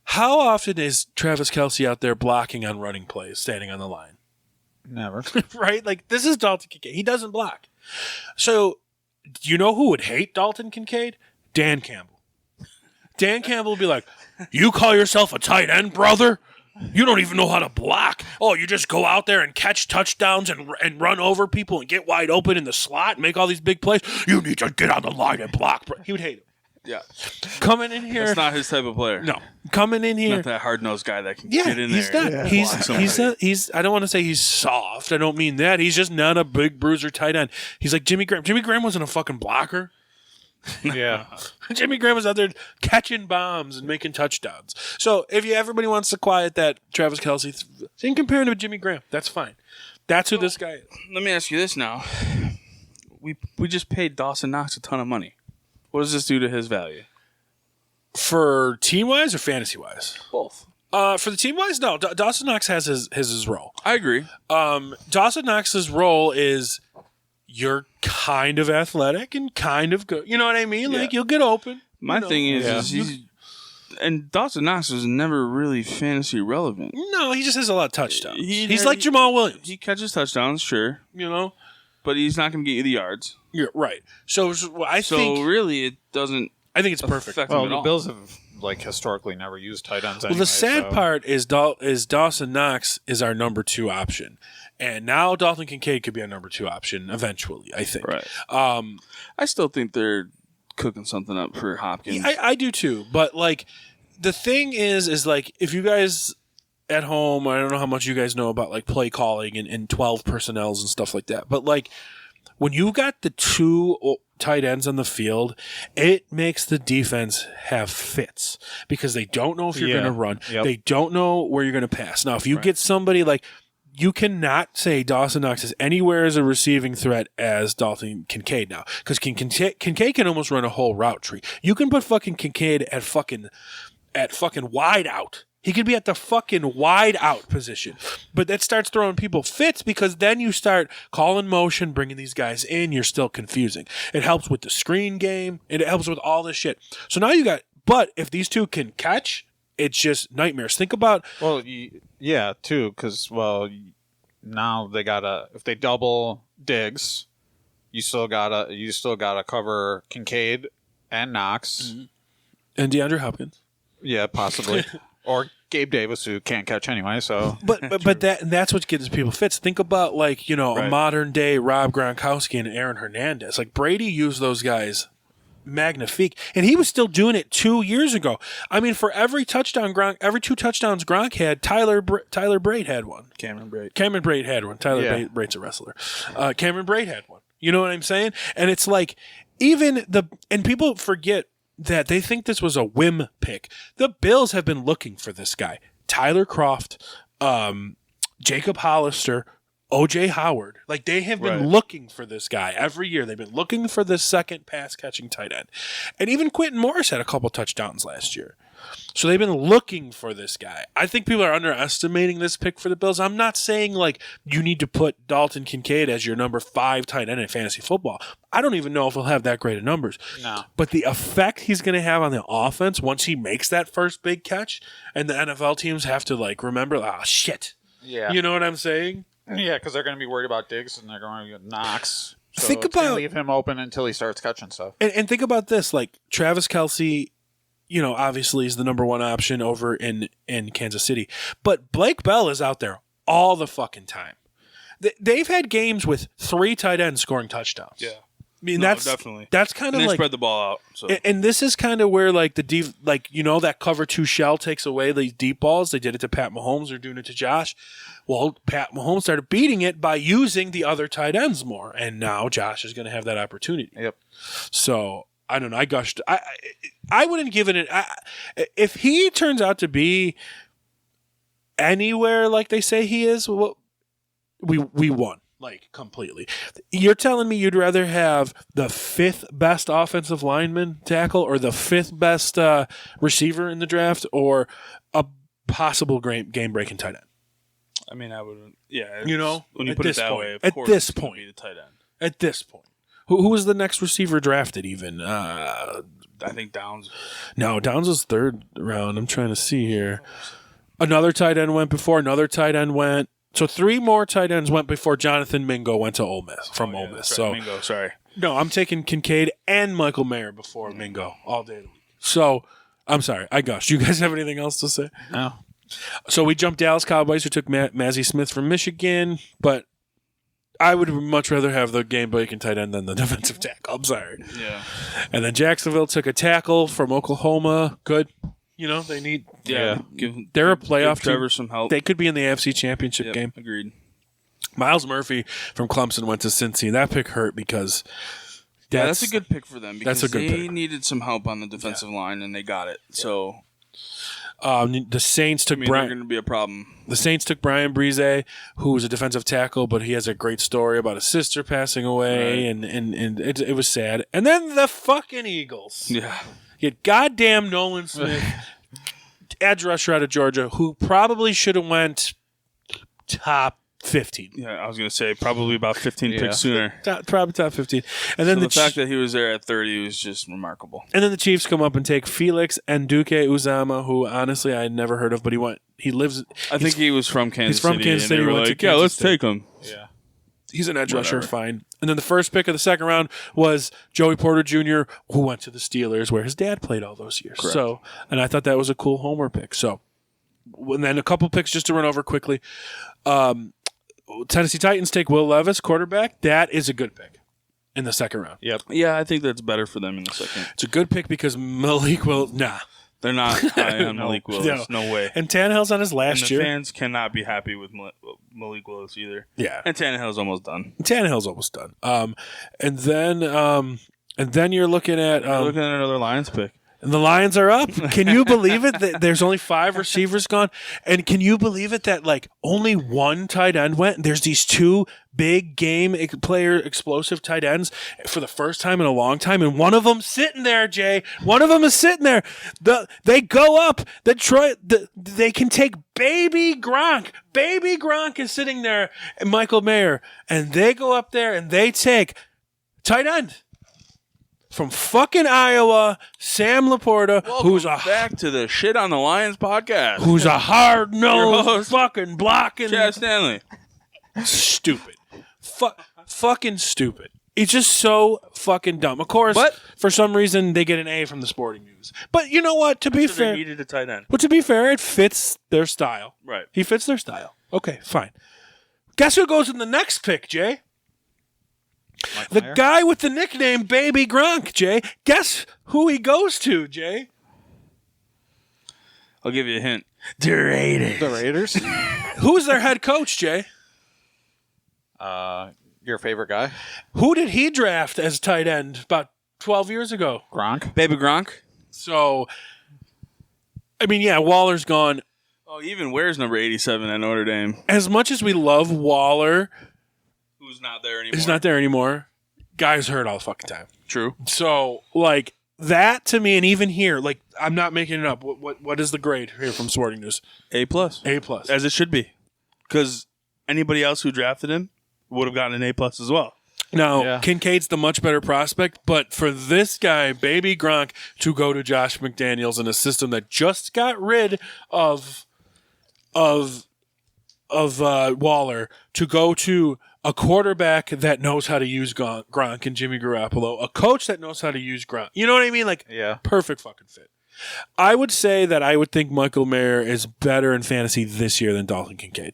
How often is Travis Kelce out there blocking on running plays, standing on the line? Never. Right? Like, this is Dalton Kincaid. He doesn't block. So, do you know who would hate Dalton Kincaid? Dan Campbell. Dan Campbell would be like, you call yourself a tight end, brother? You don't even know how to block. Oh, you just go out there and catch touchdowns and run over people and get wide open in the slot and make all these big plays. You need to get on the line and block. He would hate him. Yeah, Coming in here. that's not his type of player. No. Coming in here. Not that hard-nosed guy that can Yeah, get in he's there. not. and He's block somebody. he's. I don't want to say he's soft. I don't mean that. He's just not a big bruiser tight end. He's like Jimmy Graham. Jimmy Graham wasn't a fucking blocker. Yeah. Jimmy Graham was out there catching bombs and making touchdowns. So if everybody wants to quiet that Travis Kelce, so you can compare him to Jimmy Graham. That's fine. That's who this guy is. Let me ask you this now. We just paid Dawson Knox a ton of money. What does this do to his value? For team wise or fantasy wise? Both. For the team wise, no. Dawson Knox has his role. I agree. Dawson Knox's role is you're kind of athletic and kind of good. You know what I mean? Yeah. Like you'll get open. My thing is Yeah. he's and Dawson Knox was never really fantasy relevant. No, he just has a lot of touchdowns. He- He's like Jamal Williams. He catches touchdowns, sure, You know, but he's not going to get you the yards. you're right. So I So think really, it doesn't it's perfect. affect Well, him at the all. Bills have like historically never used tight ends. Well, the sad part is Dawson Knox is our number 2 option, and now Dalton Kincaid could be our number 2 option eventually. I think. Right. Um, I still think they're cooking something up for Hopkins. I do too, but like the thing is like if you guys at home, I don't know how much you guys know about like play calling and 12 personnels and stuff like that, but like when you got the 2 tight ends on the field, it makes the defense have fits because they don't know if you're Yeah. going to run. Yep. They don't know where you're going to pass. Now, if you get somebody like you cannot say Dawson Knox is anywhere as a receiving threat as Dalton Kincaid now because Kincaid can almost run a whole route tree. You can put fucking Kincaid at fucking wide out. He could be at the fucking wide out position. But that starts throwing people fits because then you start calling motion, bringing these guys in. You're still confusing. It helps with the screen game. It helps with all this shit. So now you got, but if these two can catch, it's just nightmares. Think about, Well, yeah, too, because now they gotta if they double Diggs, you still gotta cover Kincaid and Knox. and DeAndre Hopkins. Yeah, possibly. Or Gabe Davis, who can't catch anyway. So But that's what gives people fits. Think about like, a Right. modern day Rob Gronkowski and Aaron Hernandez. Like Brady used those guys magnifique, and he was still doing it 2 years ago. I mean, for every 2 touchdowns Gronk had, Tyler Braid had one. Cameron Brate. Cameron Braid had one. Tyler Yeah. Braid's a wrestler. Cameron Braid had one. You know what I'm saying? And it's like and people forget that they think this was a whim pick. The Bills have been looking for this guy. Tyler Kroft, Jacob Hollister, OJ Howard. Like they have been looking for this guy every year. They've been looking for this second pass catching tight end. And even Quentin Morris had a couple touchdowns last year. So they've been looking for this guy. I think people are underestimating this pick for the Bills. I'm not saying like you need to put Dalton Kincaid as your number 5 tight end in fantasy football. I don't even know if he'll have that great of numbers. No. But the effect he's going to have on the offense once he makes that first big catch and the NFL teams have to like remember, shit. yeah, You know what I'm saying? yeah, because they're going to be worried about Diggs and they're going to get Knox. So Think it's gonna about- leave him open until he starts catching stuff. And think about this, like Travis Kelce, obviously is the number 1 option over in Kansas City. But Blake Bell is out there all the fucking time. They've had games with 3 tight ends scoring touchdowns. Yeah. I mean, No, that's definitely. That's kind And of they like spread the ball out. So and this is kind of where like that cover 2 shell takes away these deep balls. They did it to Pat Mahomes. They're doing it to Josh. Well, Pat Mahomes started beating it by using the other tight ends more, and now Josh is going to have that opportunity. Yep. So I don't know. I gushed. I wouldn't give it if he turns out to be anywhere like they say he is. Well, we won. Like completely. You're telling me you'd rather have the 5th best offensive lineman tackle or the 5th best receiver in the draft or a possible game breaking tight end? I mean, I wouldn't. Yeah. You know, when you at put it this that point- way, of at course this it's gonna point. be the tight end. At this point, who was the next receiver drafted? Even I think Downs. no, Downs was 3rd round. I'm trying to see here. Another tight end went before. Another tight end went. So 3 more tight ends went before Jonathan Mingo went to Ole Miss from Ole Miss. That's So right. Mingo, sorry. no, I'm taking Kincaid and Michael Mayer before Mingo all day of the week. So I'm sorry, I gushed. You guys have anything else to say? No. So we jumped Dallas Cowboys, who took Mazzie Smith from Michigan, but I would much rather have the game breaking tight end than the defensive tackle. I'm sorry. Yeah. And then Jacksonville took a tackle from Oklahoma. Good. They need. Yeah. They're a playoff give Trevor team. some help. They could be in the AFC Championship Yep, game. Agreed. Miles Murphy from Clemson went to Cincy. That pick hurt because That's a good pick for them because that's a good they pick. needed some help on the defensive line and they got it. So The Saints took they're Brian. going to be a problem. The Saints took Brian Breeze, who was a defensive tackle, but he has a great story about his sister passing away, Right. and it was sad. And then the fucking Eagles. Yeah. You had goddamn Nolan Smith. edge rusher out of Georgia who probably should have went top 15. Yeah, I was going to say probably about 15 picks sooner. Probably top 15. And then So the fact that he was there at 30 was just remarkable. And then the Chiefs come up and take Felix and Duke Uzama, who honestly I had never heard of, but he lives. I think he was from Kansas from City. Kansas City, And they were went to like, yeah, Kansas let's State. take him. Yeah. He's an edge rusher, Whatever. fine. And then the first pick of the second round was Joey Porter Jr., who went to the Steelers, where his dad played all those years. Correct. So, and I thought that was a cool homer pick. So, and then a couple picks just to run over quickly. Tennessee Titans take Will Levis, quarterback. That is a good pick in the second round. Yep. Yeah, I think that's better for them in a second. It's a good pick because Malik Will, nah. They're not high on Malik Willis. No way. And Tannehill's on his And last the year. fans cannot be happy with Malik Willis either. Yeah. And Tannehill's almost done. Tannehill's almost done. And then you're looking at We're looking at another Lions pick. and the Lions are up. Can you believe it? That there's only 5 receivers gone, and can you believe it that like only one tight end went? There's these 2 big game player explosive tight ends for the first time in a long time, and one of them sitting there, Jay. One of them is sitting there. They go up. They can take baby Gronk. Baby Gronk is sitting there, and Michael Mayer, and they go up there and they take tight end. From fucking Iowa, Sam Laporta, who's Back to the Shit on the Lions podcast. who's a Your hard-nosed host, fucking blocking Chad Stanley. stupid. Fucking stupid. It's just so fucking dumb. Of course, But- for some reason they get an A from the Sporting News. But you know what? To be So they fair, needed a tight end. it fits their style. Right. He fits their style. Okay, fine. Guess who goes in the next pick, Jay? The Meyer? guy with the nickname Baby Gronk, Jay. Guess who he goes to, Jay? I'll give you a hint. The Raiders. Who's their head coach, Jay? Your favorite guy, Who did he draft as tight end about 12 years ago? Gronk. Baby Gronk. So, I mean, yeah, Waller's gone. Oh, he even wears number 87 at Notre Dame. As much as we love Waller, Who's not there anymore. he's not there anymore. Guy's hurt all the fucking time. True. So, like, that to me, and even here, like, I'm not making it up. What is the grade here from Sporting News? A+. A+. As it should be. Because anybody else who drafted him would have gotten an A+ as well. Now, Yeah. Kincaid's the much better prospect, but for this guy, Baby Gronk, to go to Josh McDaniels in a system that just got rid of Waller, to go to a quarterback that knows how to use Gronk and Jimmy Garoppolo, a coach that knows how to use Gronk. You know what I mean? Like, Yeah. perfect fucking fit. I would say that I would think Michael Mayer is better in fantasy this year than Dalton Kincaid.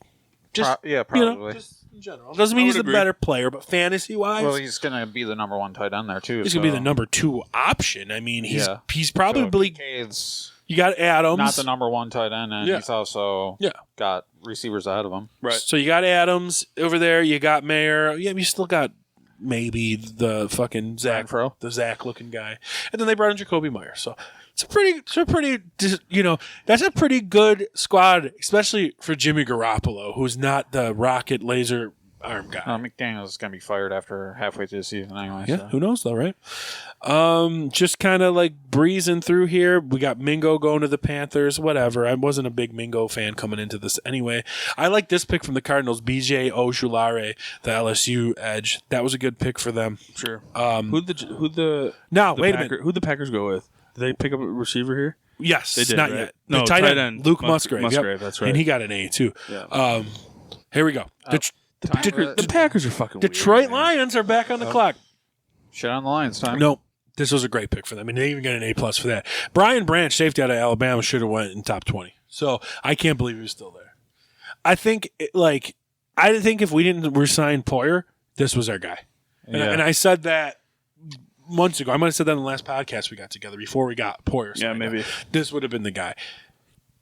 Just, Probably. you know, just in general. Doesn't mean I he's would the agree. better player, but fantasy-wise, Well, he's going to be the number 1 tight end there too. he's going to be the number 2 option. I mean, he's So probably Kincaid's you got Adams. not the number 1 tight end, and Yeah. he's also Yeah. got receivers ahead of him. Right. So you got Adams over there. You got Mayer. Yeah, you still got maybe the fucking Zach, Renfro. the Zach looking guy, and then they brought in Jacoby Meyer. So it's a pretty, you know, that's a pretty good squad, especially for Jimmy Garoppolo, who's not the rocket laser arm guy. McDaniels is going to be fired after halfway through the season anyway. Yeah, so. who knows though, right? Just kind of like breezing through here. We got Mingo going to the Panthers, whatever. I wasn't a big Mingo fan coming into this anyway. I like this pick from the Cardinals, BJ Ojulari, the LSU edge. That was a good pick for them. Sure. Who'd the Now, wait a minute. Who'd the Packers go with? Did they pick up a receiver here? Yes, They did, not right? yet. No, the tight tight end, end, Luke Musgrave. Musgrave, that's right. And he got an A too. Yeah. Here we go. The Packers are fucking Detroit weird, man. Lions are back on the clock. Shit on the Lions time. No, this was a great pick for them, and they even got an A+ for that. Brian Branch, safety out of Alabama, should have went in top 20. So I can't believe he was still there. I think if we didn't resign Poyer, this was our guy. And I said that months ago. I might have said that in the last podcast we got together before we got Poyer. Yeah, maybe. This would have been the guy.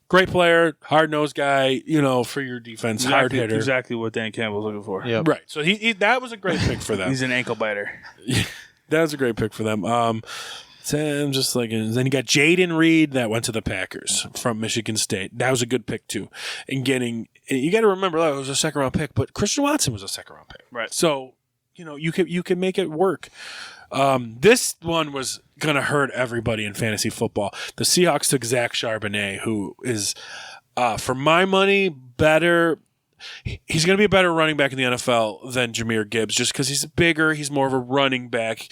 Great player, hard-nosed guy, you know, for your defense, hard hitter. Exactly what Dan Campbell's looking for. Yep. Right. So he that was a great pick for them. He's an ankle biter. That was a great pick for them. So I'm just like, and then you got Jaden Reed that went to the Packers from Michigan State. That was a good pick too. And you got to remember that it was a second round pick, but Christian Watson was a second round pick. Right. So you can make it work. This one was going to hurt everybody in fantasy football. The Seahawks took Zach Charbonnet, who is, for my money, better. He's going to be a better running back in the NFL than Jahmyr Gibbs, just because he's bigger. He's more of a running back.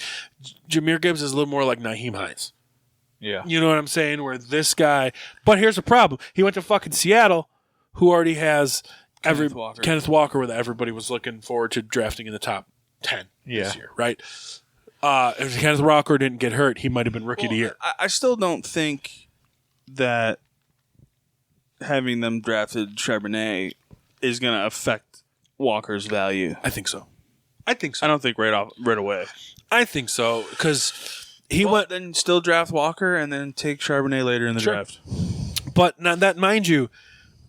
Jahmyr Gibbs is a little more like Nyheim Hines. Yeah. You know what I'm saying? Where this guy, but here's the problem: he went to fucking Seattle, who already has Kenneth Walker, where everybody was looking forward to drafting in the top 10 this year, right? If Kenneth Walker didn't get hurt, he might have been rookie of the year. I still don't think that having them drafted Charbonnet is going to affect Walker's value. I think so. I don't think right away. I think so because Then still draft Walker and then take Charbonnet later in the draft. But now that, mind you,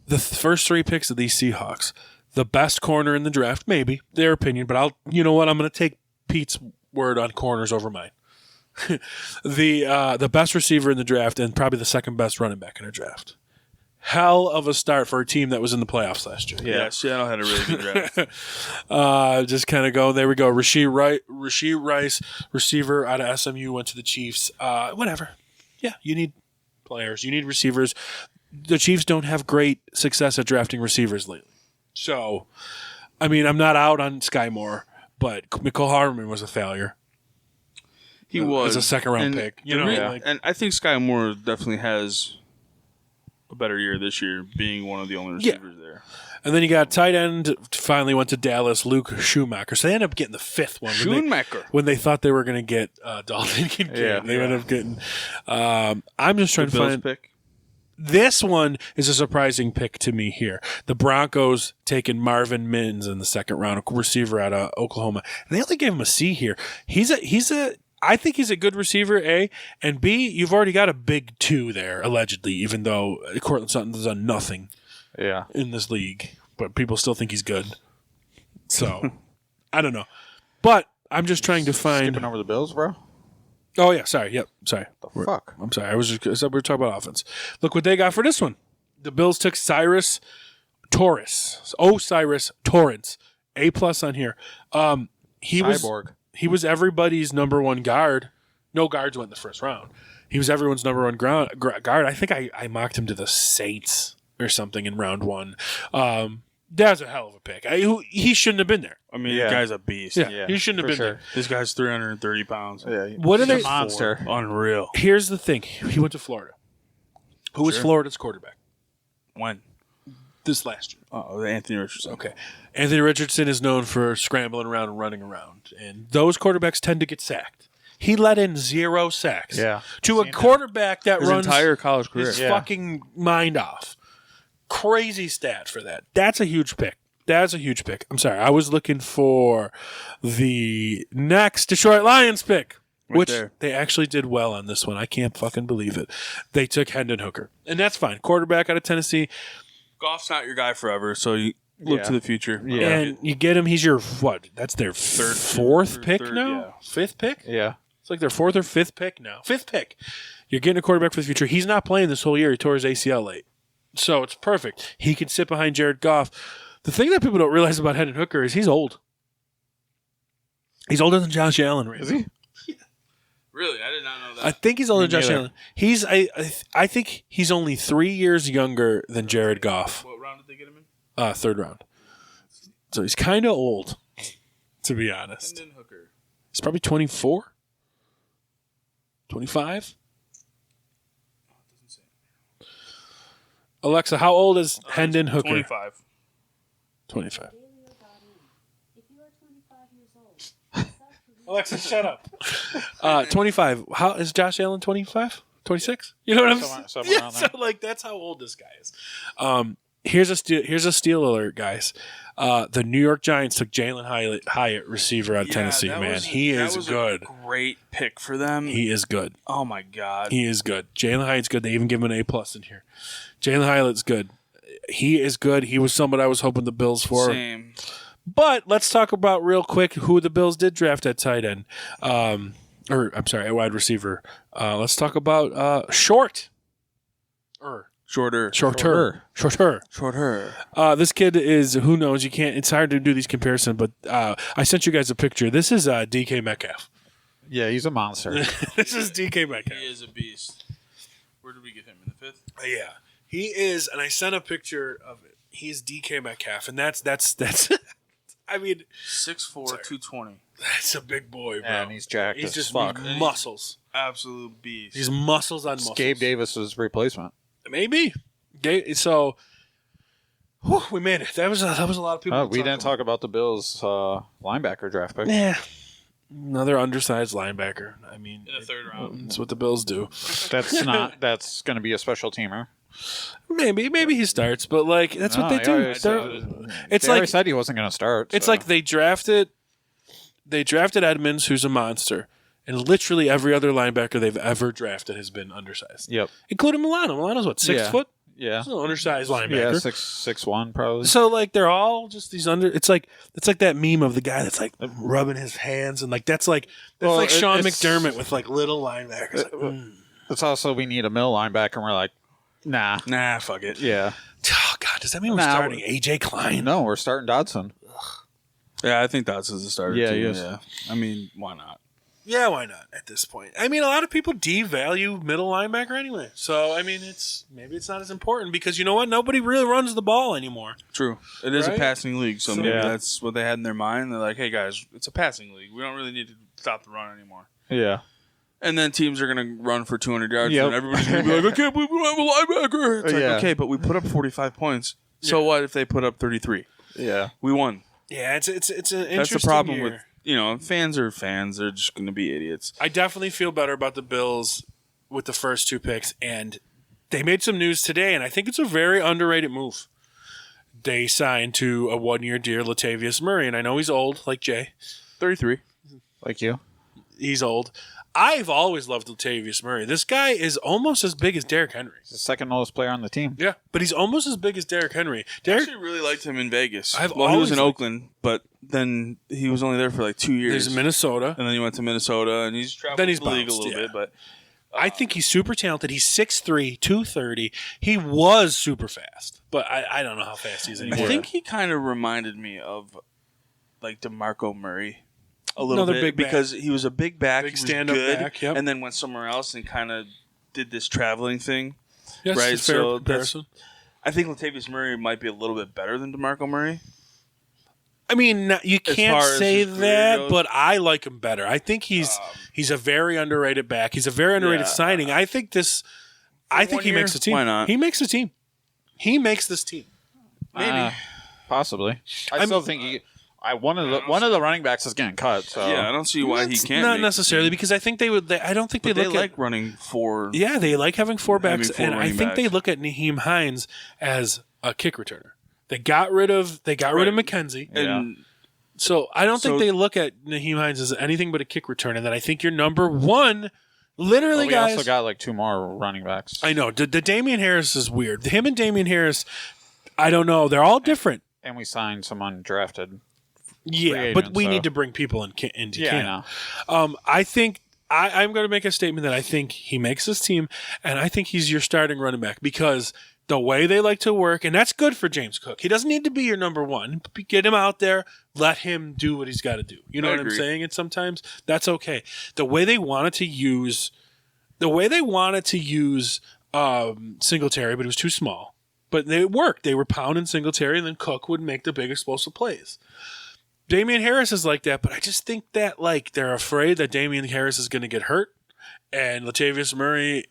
the first 3 picks of these Seahawks, the best corner in the draft, maybe their opinion, but you know what? I'm going to take Pete's word on corners over mine. The best receiver in the draft and probably the second best running back in the draft. Hell of a start for a team that was in the playoffs last year. Yeah, Seattle had a really good draft. Just kind of go. There we go. Rashee Rice, receiver out of SMU, went to the Chiefs. Whatever. Yeah, you need players. You need receivers. The Chiefs don't have great success at drafting receivers lately. So, I mean, I'm not out on Sky Moore, but Mecole Hardman was a failure. He was as a second-round pick. And I think Sky Moore definitely has a better year this year, being one of the only receivers there. And then you got tight end, finally went to Dallas, Luke Schumacher. So they ended up getting the 5th one. When they thought they were going to get Dalton Kincaid. They ended up getting... I'm just trying to find... pick. This one is a surprising pick to me here. The Broncos taking Marvin Mims in the second round, a receiver out of Oklahoma. And they only gave him a C here. I think he's a good receiver, A. And B, you've already got a big 2 there, allegedly, even though Courtland Sutton's done nothing in this league. But people still think he's good. So, I don't know. But I'm just trying to find... Skipping over the Bills, bro? Oh, yeah. Sorry. Yep. Sorry. The fuck? I'm sorry. I said we were talking about offense. Look what they got for this one. The Bills took Cyrus Torrence. Cyrus Torrence. A+ on here. He was everybody's number 1 guard. No guards went in the first round. He was everyone's number 1 guard. I think I mocked him to the Saints or something in round 1. That's a hell of a pick. He shouldn't have been there. I mean, the guy's a beast. Yeah, he shouldn't have been there. This guy's 330 pounds. Yeah, What are they? Monster. Unreal. Here's the thing. He went to Florida. Who was Florida's quarterback? When? This last year. Oh, Anthony Richardson. Okay. Anthony Richardson is known for scrambling around and running around. And those quarterbacks tend to get sacked. He let in 0 sacks. Yeah. To a quarterback that His runs entire college career. his fucking mind off. Crazy stat for that. That's a huge pick. I'm sorry. I was looking for the next Detroit Lions pick, which they actually did well on this one. I can't fucking believe it. They took Hendon Hooker. And that's fine. Quarterback out of Tennessee. Golf's not your guy forever, so you look to the future. Yeah. And you get him. He's your, what? That's their fourth pick now? yeah. 5th pick? Yeah. It's like their 4th or 5th pick now. 5th pick. You're getting a quarterback for the future. He's not playing this whole year. He tore his ACL late. So it's perfect. He can sit behind Jared Goff. The thing that people don't realize about Hendon Hooker is he's old. He's older than Josh Allen, right? Is he? Really? I did not know that. I think he's older than Josh Allen. He's I think he's only 3 years younger than Jared Goff. What round did they get him in? 3rd round. So he's kind of old, to be honest. Hendon Hooker. He's probably 24, 25. Alexa, how old is Hendon Hooker? 25. 25. Alexa, shut up. 25. How is Josh Allen? 25? 26? You know what I'm saying? Somewhere around So that's how old this guy is. Here's a steal alert, guys. The New York Giants took Jalen Hyatt, receiver out of Tennessee. Man, he is good. A great pick for them. He is good. Oh my god. He is good. Jalen Hyatt's good. They even give him an A+ in here. Jalen Hyatt's good. He is good. He was somebody I was hoping the Bills for. Same. But let's talk about real quick who the Bills did draft at tight end. At wide receiver. Let's talk about Short. Shorter. Shorter. This kid is, who knows? You can't. It's hard to do these comparisons, but I sent you guys a picture. This is DK Metcalf. Yeah, he's a monster. This is DK Metcalf. He is a beast. Where did we get him? In the 5th? Yeah, he is, and I sent a picture of it. He's DK Metcalf, and that's. I mean, 6'4", 220. that's a big boy, bro. And he's jacked He's as just fuck. muscles. Absolute beast. He's muscles on muscles. Gabe Davis's replacement. Maybe. So, whew, we made it. That was a lot of people. We didn't talk about the Bills' linebacker draft pick. Yeah. Another undersized linebacker. I mean, In the 3rd round. It's what the Bills do. That's going to be a special teamer. Maybe he starts, but like that's what they do. It's They like already said he wasn't going to start. it's so. like they drafted Edmonds, who's a monster, and literally every other linebacker they've ever drafted has been undersized. Yep. Including Milano. Milano's what, 6 Yeah. foot? Yeah. He's an undersized linebacker. Yeah, 6'1" probably. So like they're all just these under. It's like that meme of the guy that's like rubbing his hands and like that's like Sean it's- McDermott with like little linebackers. Like, It's also we need a middle linebacker, and we're like, nah. Nah, fuck it. Yeah. Oh God, does that mean we're Nah, starting AJ Klein? No, we're starting Dodson. Yeah, I think that's the starter. Yeah, too. he is. Yeah. I mean, why not? Yeah, why not at this point? I mean, a lot of people devalue middle linebacker anyway. So I mean, maybe it's not as important because you know what? Nobody really runs the ball anymore. True. It is Right? a passing league, so maybe Yeah. that's what they had in their mind. They're like, hey, guys, it's a passing league. We don't really need to stop the run anymore. Yeah. And then teams are going to run for 200 yards, Yep. and everybody's going to be like, I can't believe we don't have a linebacker. It's like, Yeah. okay, but we put up 45 points. So what if they put up 33? Yeah. We won. Yeah, it's an interesting That's the problem year. with, fans are fans. They're just going to be idiots. I definitely feel better about the Bills with the first 2 picks, and they made some news today, and I think it's a very underrated move. They signed to a 1-year deal Latavius Murray, and I know he's old, like Jay. 33. Like you. He's old. I've always loved Latavius Murray. This guy is almost as big as Derrick Henry. He's the second oldest player on the team. Yeah, but he's almost as big as Derrick Henry. I Derrick, actually really liked him in Vegas. I've he was always in liked- Oakland, but then he was only there for like 2 years. he's in Minnesota. And then he went to Minnesota, and he's traveled Then he's the league a bounced, little yeah. bit. But I think he's super talented. He's 6'3", 230. He was super fast, but I don't know how fast he is I anymore. think he kind of reminded me of like DeMarco Murray a little Another bit big back. because he was a big back, Big he was stand-up good, back, yep. and then went somewhere else and kind of did this traveling thing. Yes, right, it's a fair so comparison. I think Latavius Murray might be a little bit better than DeMarco Murray. I mean, you As can't far as say his career that, goes. but I like him better. I think he's a very underrated back. He's a very underrated Yeah. signing. I think he 1 year, makes the team. why not? He makes the team. He makes this team. Maybe. Possibly. I still think one of the running backs is getting cut. So Yeah, I don't see why he That's can't. Not make the necessarily team. because I think they would. I don't think But they they look like at. running for. Yeah, they like having 4 backs, Having 4 and I running think they backs. look at Naheem Hines as a kick returner. They got rid of McKenzie, And so I don't think So- they look at Naheem Hines as anything but a kick returner. And then I think you're number one. Literally, we guys. also got like 2 more running backs. I know the Damian Harris is weird. Him and Damian Harris, I don't know. They're all different. And we signed some undrafted. Yeah, free but agent, we so- need to bring people into Yeah, I camp. know. I think I'm going to make a statement that I think he makes this team, and I think he's your starting running back because the way they like to work, and that's good for James Cook. He doesn't need to be your number one. Get him out there, let him do what he's got to do. You know I what I'm agree. saying? And sometimes that's okay. The way they wanted to use Singletary, but it was too small. But they worked. They were pounding Singletary, and then Cook would make the big explosive plays. Damian Harris is like that, but I just think that like they're afraid that Damian Harris is going to get hurt, and Latavius Murray.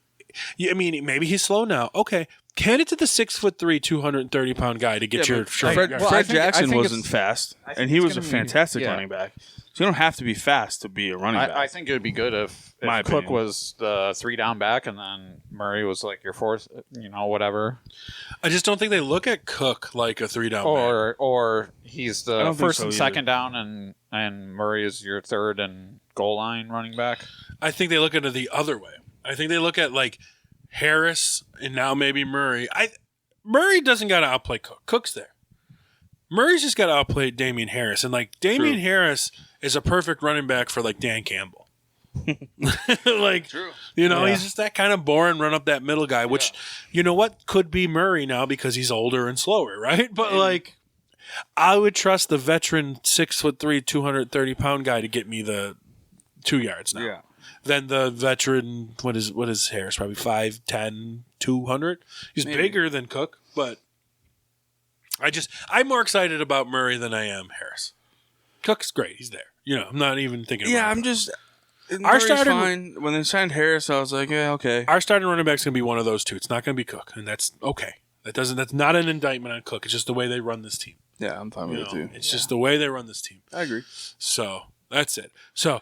I mean, maybe he's slow now. Okay, hand it to the 6'3", 230-pound guy to get your short. Fred, Well, I Fred think- Jackson I think wasn't it's- fast, I think and he it's was a gonna be- fantastic yeah. running back. So you don't have to be fast to be a running back. I think it would be good if My Cook opinion. was the 3-down back and then Murray was like your 4th, whatever. I just don't think they look at Cook like a 3-down back. Or he's I the don't think first so and either. second down and Murray is your 3rd and goal line running back. I think they look at it the other way. I think they look at like Harris and now maybe Murray. Murray doesn't got to outplay Cook. Cook's there. Murray's just got to outplay Damian Harris, and like Damian True. Harris is a perfect running back for like Dan Campbell. Like, he's just that kind of boring run up that middle guy, which, you know what, could be Murray now because he's older and slower, right? But like, I would trust the veteran 6'3", 230-pound guy to get me the 2 yards now. Yeah. Than the veteran, what is Harris? Probably 5'10", 200. He's bigger than Cook, but I'm more excited about Murray than I am Harris. Cook's great. He's there. I'm not even thinking about it. Yeah, I'm just... Our starting fine. When they signed Harris, I was like, yeah, okay. Our starting running back's going to be one of those two. It's not going to be Cook, and that's okay. That's not an indictment on Cook. It's just the way they run this team. Yeah, I'm fine with it too. It's just the way they run this team. I agree. So that's it. So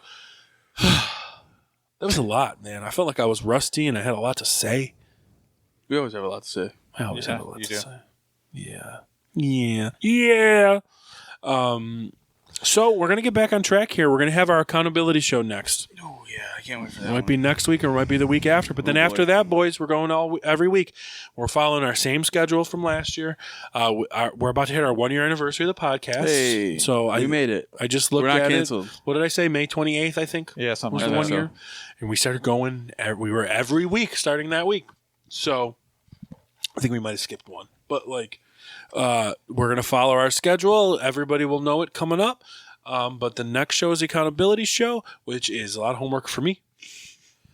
that was a lot, man. I felt like I was rusty and I had a lot to say. We always have a lot to say. I always have a lot to say. Yeah. So we're going to get back on track here. We're going to have our accountability show next. Oh, yeah. I can't wait for that. It might be next week or it might be the week after. But then after that, boys, we're going every week. We're following our same schedule from last year. We're about to hit our 1-year anniversary of the podcast. Hey, so we made it. I just looked We're not at canceled. it. What did I say? May 28th, I think? Yeah, something was like the that. 1 year. And we started going. We were every week starting that week. So I think we might have skipped one. But we're going to follow our schedule. Everybody will know it coming up. But the next show is the accountability show, which is a lot of homework for me.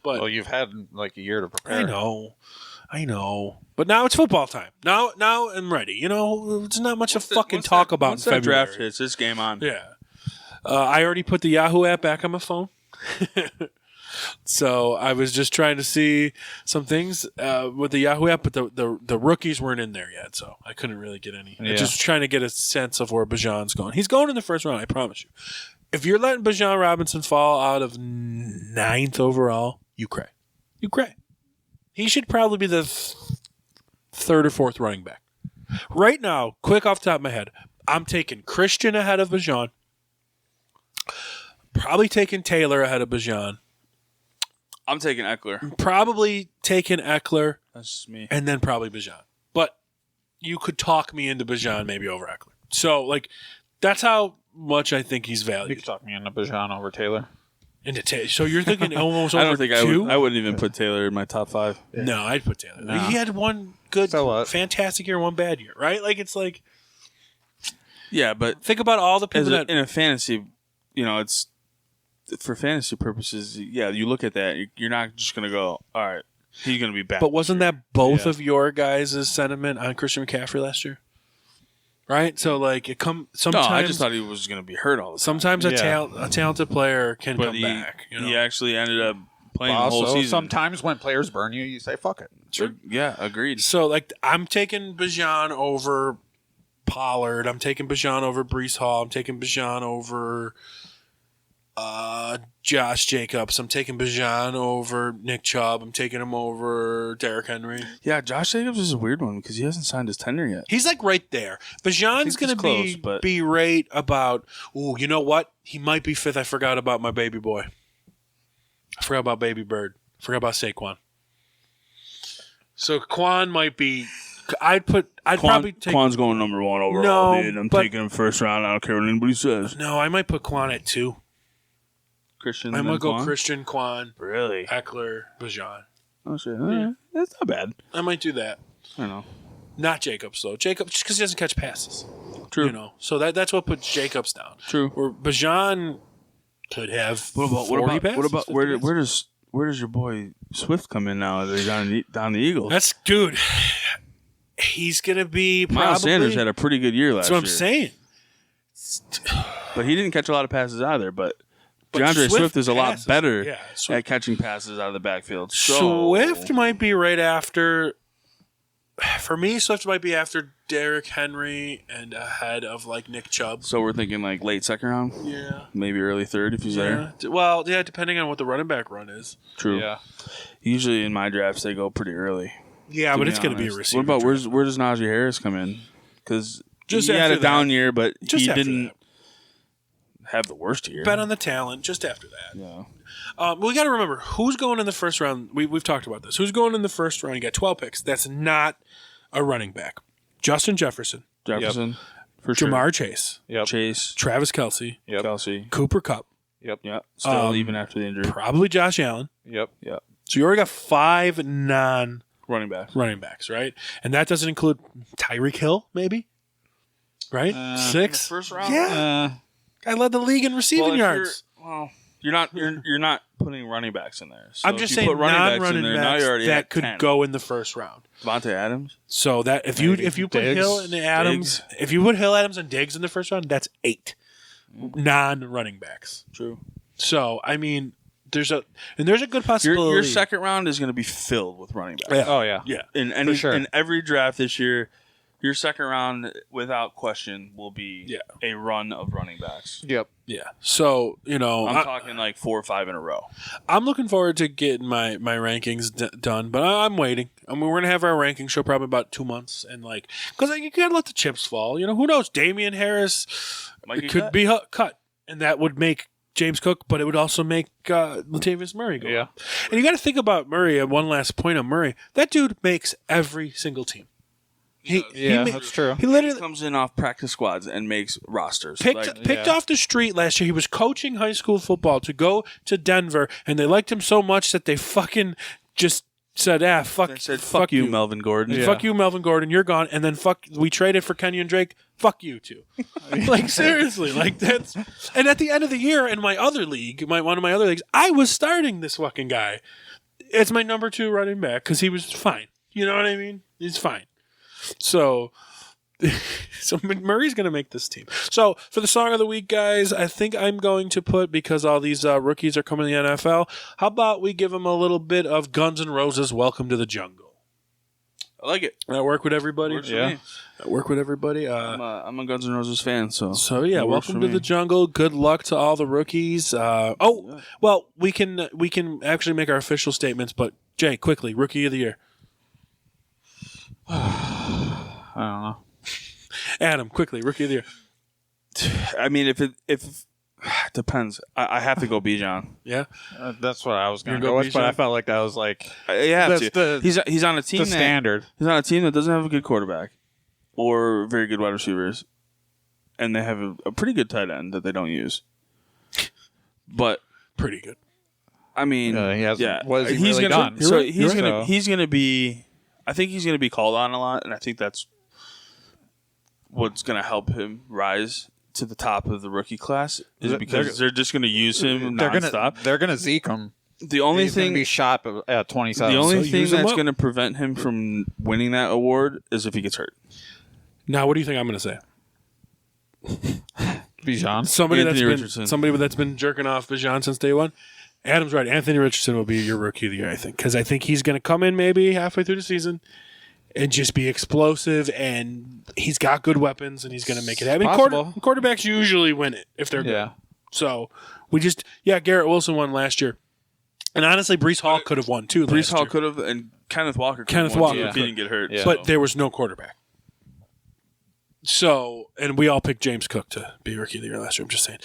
But you've had like a year to prepare. I know. But now it's football time. Now I'm ready. There's not much to fucking talk about in February. Draft hits, this game on. Yeah. I already put the Yahoo app back on my phone. So I was just trying to see some things with the Yahoo app, but the rookies weren't in there yet, so I couldn't really get any. Yeah. Just trying to get a sense of where Bijan's going. He's going in the first round, I promise you. If you're letting Bijan Robinson fall out of 9th overall, you cray. You cray. He should probably be the 3rd or 4th running back. Right now, quick off the top of my head, I'm taking Christian ahead of Bijan. Probably taking Taylor ahead of Bijan. I'm taking Eckler. Probably taking Eckler. That's just me. And then probably Bijan. But you could talk me into Bijan maybe over Eckler. So, that's how much I think he's You valued. could talk me into Bijan over Taylor. So you're thinking almost over I don't think two? I wouldn't even put Taylor in my top 5. Yeah. No, I'd put Taylor. No. He had one good, So what? fantastic year, one bad year, right? Yeah, but Think about all the people that... in a fantasy, it's... For fantasy purposes, yeah, you look at that, you're not just going to go, all right, he's going to be back. But wasn't that both of your guys' sentiment on Christian McCaffrey last year? Right? So, it sometimes... No, I just thought he was going to be hurt all the time. Sometimes a talented player can come back. He actually ended up playing the whole Also, season. sometimes when players burn you, you say, fuck it. Sure. Yeah, agreed. So, I'm taking Bijan over Pollard. I'm taking Bijan over Breece Hall. I'm taking Bijan over... Josh Jacobs. I'm taking Bijan over Nick Chubb. I'm taking him over Derrick Henry. Yeah, Josh Jacobs is a weird one because he hasn't signed his tenure yet. He's right there. Bijan's going to be right about, you know what? He might be 5th. I forgot about my baby boy. I forgot about Baby Bird. I forgot about Saquon. So Quan might be... I'd probably take... Quan's going number 1 overall, dude. I'm taking him first round. I don't care what anybody says. No, I might put Quan at 2. Christian. I'm going to go Quan? Christian, Quan, Really? Eckler, Bijan. Oh, shit. Yeah. That's not bad. I might do that. I don't know. Not Jacobs, though. Jacobs, just because he doesn't catch passes. True. So that's what puts Jacobs down. True. Where Bijan could have 40 passes. What about where does your boy Swift come in now? That he's down the Eagles. Dude. He's going to be probably... Miles Sanders had a pretty good year last year. That's what I'm saying. But he didn't catch a lot of passes either. But DeAndre Swift is a lot better at catching passes out of the backfield. Swift might be right after... For me, Swift might be after Derrick Henry and ahead of Nick Chubb. So we're thinking late 2nd round? Yeah. Maybe early 3rd if he's there? Well, yeah, depending on what the running back run is. True. Yeah. Usually in my drafts, they go pretty early. Yeah, but it's going to be a receiver. What about where does Najee Harris come in? Because he had a down year, but he didn't have the worst year. Bet on the talent just after that. Yeah. We got to remember who's going in the first round. We've talked about this. Who's going in the first round? You got 12 picks. That's not a running back. Justin Jefferson. For sure. Jamar Chase. Yep. Chase. Travis Kelce. Yep. Kelsey. Cooper Kupp. Yeah. Still, Um, even after the injury. Probably Josh Allen. Yep. So you already got 5 non-running Running back. backs, right? And that doesn't include Tyreek Hill, maybe? Right? Uh, 6? First round. Yeah. Guy led the league in receiving if yards. You're not putting running backs in there. So I'm if just you saying put running backs in non-running there, now backs you're already that at could 10. go in the first round. Devontae Adams. So that if Maybe you put Diggs, Hill and Adams, if you put Hill, Adams, and Diggs in the first round, that's 8 non-running backs. True. So I mean, there's a good possibility. Your second round is going to be filled with running backs. Yeah. Oh yeah. Yeah. In every draft this year, your second round, without question, will be a run of running backs. Yep. Yeah. So I'm talking like 4 or 5 in a row. I'm looking forward to getting my rankings done, but I'm waiting. I mean, we're gonna have our ranking show probably about 2 months, and because you gotta let the chips fall. Who knows? Damian Harris Might get could cut. be cut, and that would make James Cook, but it would also make Latavius Murray go. Yeah. up. And you got to think about Murray. And one last point on Murray: that dude makes every single team. That's true. He literally comes in off practice squads and makes rosters. picked off the street last year. He was coaching high school football to go to Denver, and they liked him so much that they fucking just said, fuck, They said, fuck you, Melvin Gordon. Fuck you, Melvin Gordon. You're gone. And then we traded for Kenyon Drake. Fuck you too. Seriously, that's. And at the end of the year, in my other league, one of my other leagues, I was starting this fucking guy. It's my number 2 running back because he was fine. You know what I mean? He's fine. So Murray's going to make this team. So for the song of the week, guys, I think I'm going to put, because all these rookies are coming to the NFL, how about we give them a little bit of Guns N' Roses' Welcome to the Jungle? I like it. That work with everybody? Works for me. That work with everybody? I'm a Guns N' Roses fan, so Yeah, it works welcome for to me. the jungle. Good luck to all the rookies. Well, we can actually make our official statements, but Jay, quickly, Rookie of the Year. I don't know. Adam, quickly, Rookie of the Year. I mean, if it depends. I have to go Bijan. Yeah, That's what I was going to You're go gonna with, but Bijan? I felt like that was like You have That's to. the- He's on a team the that standard. he's on a team that doesn't have a good quarterback or very good wide receivers, and they have a pretty good tight end that they don't use. But pretty good. I mean, he hasn't- yeah, what has he he's really gonna, done? So You're he's right. gonna So- he's gonna be. I think he's gonna be called on a lot, and I think that's what's gonna help him rise to the top of the rookie class. Is They're- because they're just gonna use him nonstop. They're gonna Zeke him. The only He's going thing to be shot at 27. The only So thing use him that's up. going to prevent him from winning that award is if he gets hurt. Now, what do you think I'm going to say? Bijan. Somebody that's been jerking off Bijan since day one. Adam's right. Anthony Richardson will be your Rookie of the Year, I think, because I think he's going to come in maybe halfway through the season and just be explosive, and he's got good weapons, and he's going to make it happen. Possible. Quarterbacks usually win it if they're good. Yeah. So Garrett Wilson won last year. And honestly, Brees Hall could have won too. Brees Hall could have, and Kenneth Walker could Kenneth have won Walker too if he didn't get hurt. Yeah. but there was no quarterback. So, and we all picked James Cook to be Rookie of the Year last year. I'm just saying.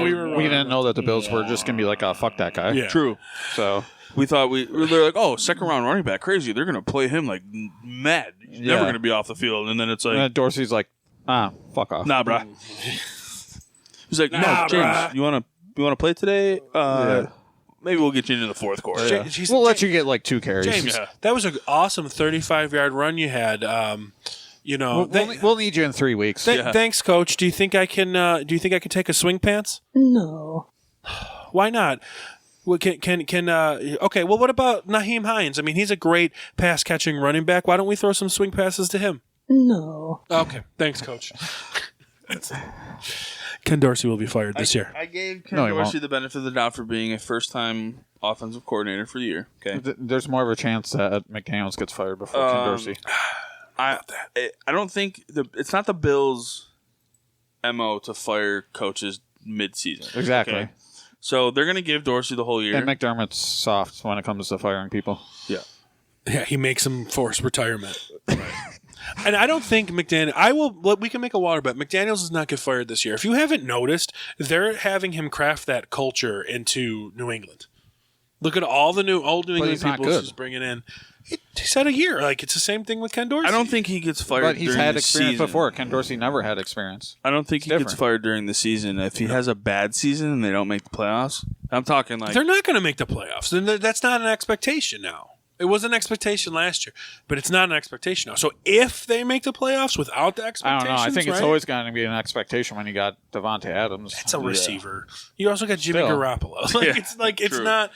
We were wrong. We didn't know that the Bills were just going to be like, fuck that guy. Yeah. True. So, We thought they're like, oh, second round running back, crazy. They're going to play him like mad. He's never Yeah. going to be off the field. And then it's like, and then Dorsey's like, fuck off. nah, brah. He's like, no, Nah, James, brah. you want to play today? Maybe we'll get you into the fourth quarter. Ja- We'll let you get like 2 carries. James, Yeah. that was an awesome 35-yard run you had. We'll need you in 3 weeks. Thanks, Coach. Do you think I can? Take a swing pants? No. Why not? Well, okay. Well, what about Naheem Hines? I mean, he's a great pass catching running back. Why don't we throw some swing passes to him? No. Okay. Thanks, Coach. Ken Dorsey will be fired this year. I gave Ken No, he Dorsey won't. the benefit of the doubt for being a first-time offensive coordinator for the year. Okay, There's more of a chance that McDaniels gets fired before Ken Dorsey. I don't think it's not the Bills' MO to fire coaches mid-season. Exactly. Okay? So they're going to give Dorsey the whole year. And McDermott's soft when it comes to firing people. Yeah, he makes him force retirement. And I don't think McDaniel. We can make a water bet. McDaniels does not get fired this year. If you haven't noticed, they're having him craft that culture into New England. Look at all the old New England he's not people good. he's bringing in. He said a year. Like, it's the same thing with Ken Dorsey. I don't think he gets fired. But he's during had the experience season. before. Ken Dorsey never had experience. I don't think he different. gets fired during the season. If he has a bad season and they don't make the playoffs, I'm talking like They're not going to make the playoffs. Then that's not an expectation now. It was an expectation last year, but it's not an expectation now. So if they make the playoffs without the I expectations, don't know. I think it's right? always going to be an expectation when you got Devontae Adams. It's a receiver. You also got Jimmy Still. Garoppolo. Like it's true. not.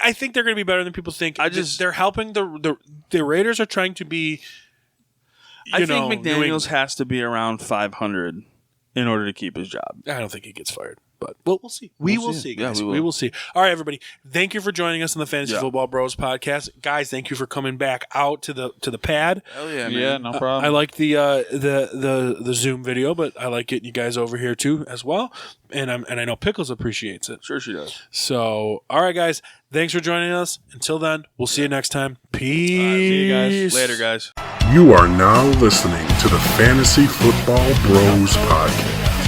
I think they're going to be better than people think. They're helping the Raiders are trying to be. I think McDaniels has to be around 500 in order to keep his job. I don't think he gets fired, but we'll see. We will see, Yeah, guys. we will. We will see. All right, everybody. Thank you for joining us on the Fantasy Football Bros podcast, guys. Thank you for coming back out to the pad. Hell yeah, man. Yeah, no problem. I like the Zoom video, but I like getting you guys over here too as well. And I know Pickles appreciates it. Sure she does. So, all right, guys. Thanks for joining us. Until then, we'll see you next time. Peace. see you guys. Later, guys. You are now listening to the Fantasy Football Bros Podcast.